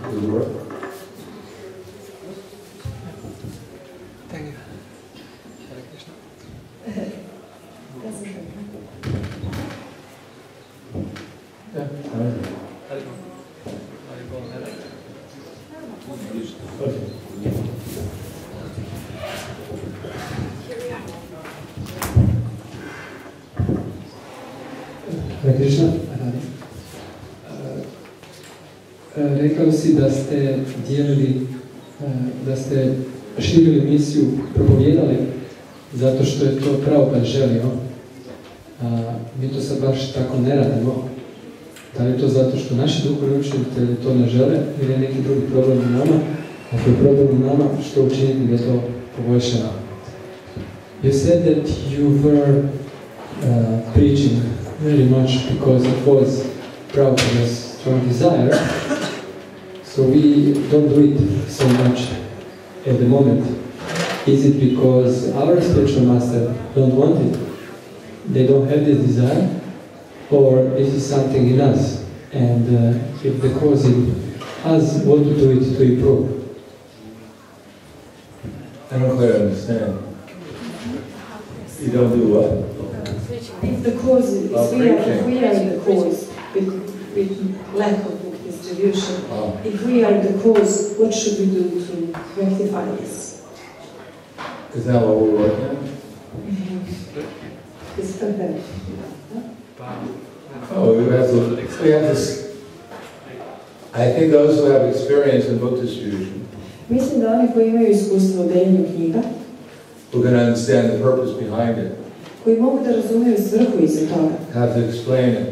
Thank you. Hare Krishna. Yeah. Okay. Hare Krishna. Rekao si da ste dijelili, da ste širili misiju, propovijedali zato što je to Prabhupada želio. Mi to sad baš tako ne radimo. Da li je to zato što naši duhovni učitelji to ne žele ili je neki drugi problem u nama? Ako je problem u nama, što učiniti da to poboljšamo? You said that you were preaching very much because it was Prabhupada's strong desire, so we don't do it so much at the moment. Is it because our spiritual master don't want it? They don't have this desire? Or is it something in us? And if the cause in us want to do it to improve? I don't quite understand. You don't do what? If the cause is, if we are the cause with lack of book distribution, if we are the cause, what should we do to rectify this? Is that what we're working on? Is that Oh, we have to. I think those who have experience in book distribution, mislim da oni koji imaju iskustvo u deljenju knjiga, who can understand the purpose behind it, koji mogu da razumiju svrhu iza toga, have to explain it.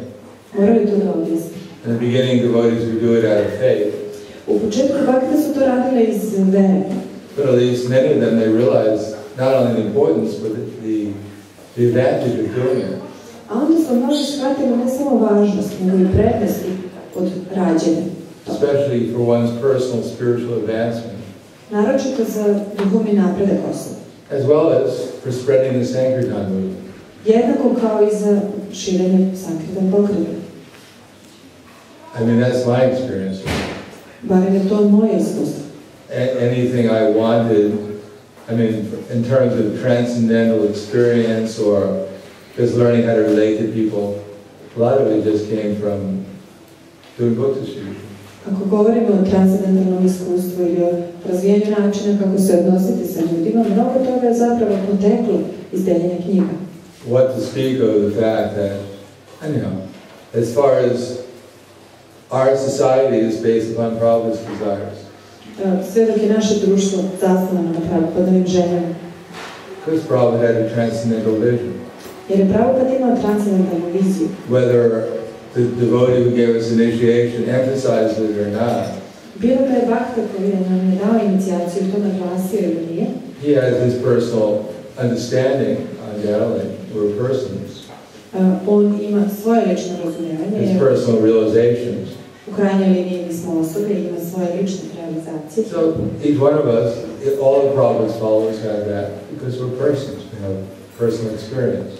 moraju to da objasne. In the beginning, devotees would do it out of faith. U početku bakte su to radile iz vere. But at least many of them, they realize not only the importance, but the advantage of doing it. A onda smo mnogi shvatili ne samo važnost, nego i prednosti od rađenja. Especially for one's personal spiritual advancement. Naročito za duhovni napredak osobe. As well as for spreading the Sankirtan movement. Jednako kao i za širenje Sankirtan pokreta. I mean, that's my experience. Barem je to moje iskustvo. Anything I wanted, I mean, in terms of transcendental experience or just learning how to relate to people, a lot of it just came from doing book distribution. Ako govorimo o transcendentalnom iskustvu ili o razvijanju načina kako se odnositi sa ljudima, mnogo toga je zapravo poteklo iz deljenja knjiga. What to speak of the fact that, anyhow, as far as our society is based upon Prabhupada's desires. Sve dok je naše društvo zasnovano na Prabhupadovim željama. Because Prabhupada had a transcendental vision. Jer je Prabhupada imao transcendentalnu viziju. Whether the devotee who gave us initiation emphasized it or not. Bilo da je Bhakta koji nam je dao inicijaciju to naglasio ili nije. He has his personal understanding on Galilee. We're persons. On ima svoje lično razumijevanje. His personal realizations. U krajnjoj liniji mi smo osobe i ima svoje lične realizacije. So each one of us all the Prabhupada's followers have that because we're persons, we have personal experience.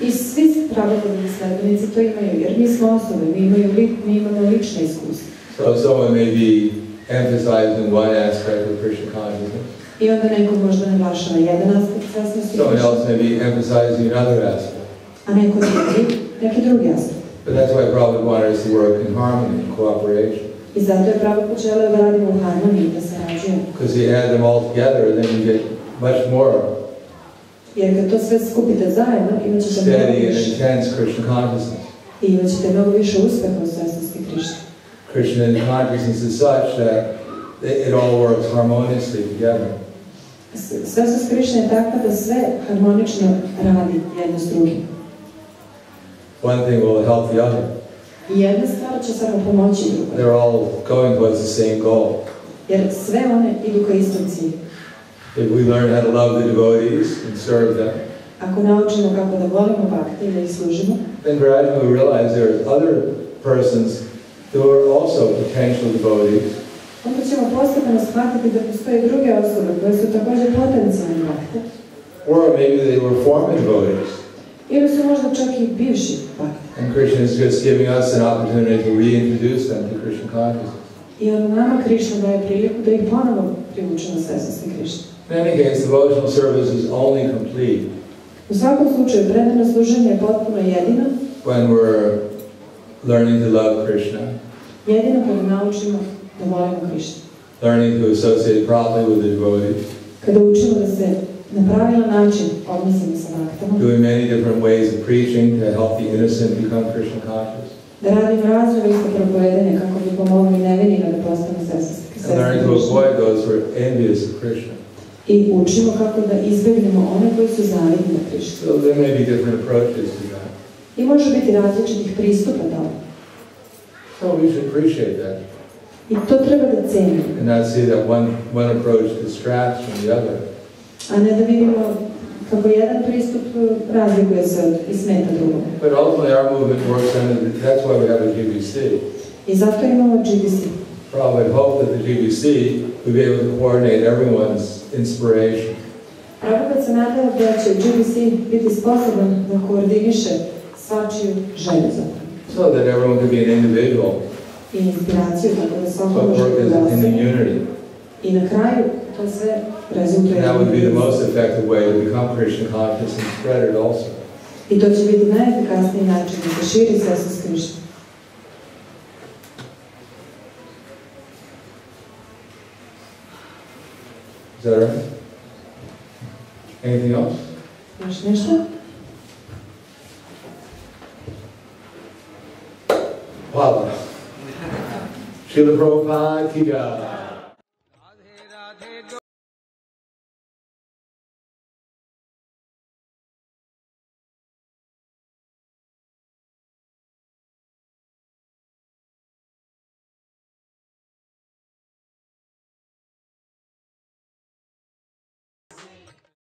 I svi Prabhupadini sledbenici to imaju, jer mi smo osobe, mi imamo lične iskustva. So someone may be emphasizing one aspect of Krishna consciousness. I onda neko možda naglašava jedan aspekt svesnosti Someone Krishna, else may be emphasizing another aspect. a neko drugi, neki drugi aspekt. But that's why Prabhupada wanted us to work in harmony, in cooperation. I zato je Prabhupada želeo da radimo u harmoniji, da sarađujemo. Because you add them all together, then you get much more Jer kad to sve skupite zajedno, imat ćete mnogo steady and više. intense Krishna consciousness. I imat ćete mnogo više uspeha u svesnosti Krishna. Krishna consciousness is such that it all works harmoniously together. Svesnost Krishna je takva da sve harmonično radi jedno s drugim. One thing will help the other. I jedna stvar će samo pomoći drugom. They're all going towards the same goal. Jer sve one idu ka istom cilju. If we learn how to love the devotees and serve them, Ako naučimo kako da volimo bhakti i da ih služimo, then gradually we realize there are other persons who are also potential devotees, onda ćemo postepeno shvatiti da postoje druge osobe koje su također potencijalni bhakti. or maybe they were former devotees. Ili su možda čak i bivši bhakti. And Krishna is just giving us an opportunity to reintroduce them to Krishna consciousness. I onda nama Krishna daje priliku da ih ponovo privuče na svesnosti Krishna. In any case, devotional service is only complete U svakom slučaju, predano služenje je potpuno jedino, when we're learning to love Krishna, jedino kada naučimo da volimo Krishna. learning to associate properly with the devotees, Kada učimo da se na pravilan način odnosimo sa bhaktama, doing many different ways of preaching to help the innocent become Krishna conscious, da radimo razne vrste propovedanja kako bi pomogli nevinima da postanu svesni and learning to Krishna. avoid those who are envious of Krishna. I učimo kako da izbjegnemo one koji su zavidni na Krishna. So there may be different approaches to that. I može biti različitih pristupa tome. So we should appreciate that I to treba da cenimo, and not see that one approach distracts from the other. a ne da vidimo kako jedan pristup razlikuje se od i smeta drugom. But ultimately our movement works under, that's why we have a GBC. I zato imamo GBC. Probably hope that the GBC will be able to coordinate everyone's inspiration. Prabhupada se nadao da će GBC biti sposoban da koordiniše svačiju želju za to. So that everyone can be an individual, I inspiraciju, tako da svako but može work da in the glasa. unity. I na kraju to sve rezultuje. That would be the most effective way to become Krishna conscious and spread it also. I to će biti najefikasniji način da se širi svesnost Krishna. Is that right? Anything else? Još nešto? Hvala. Srila Prabhupada ki jai.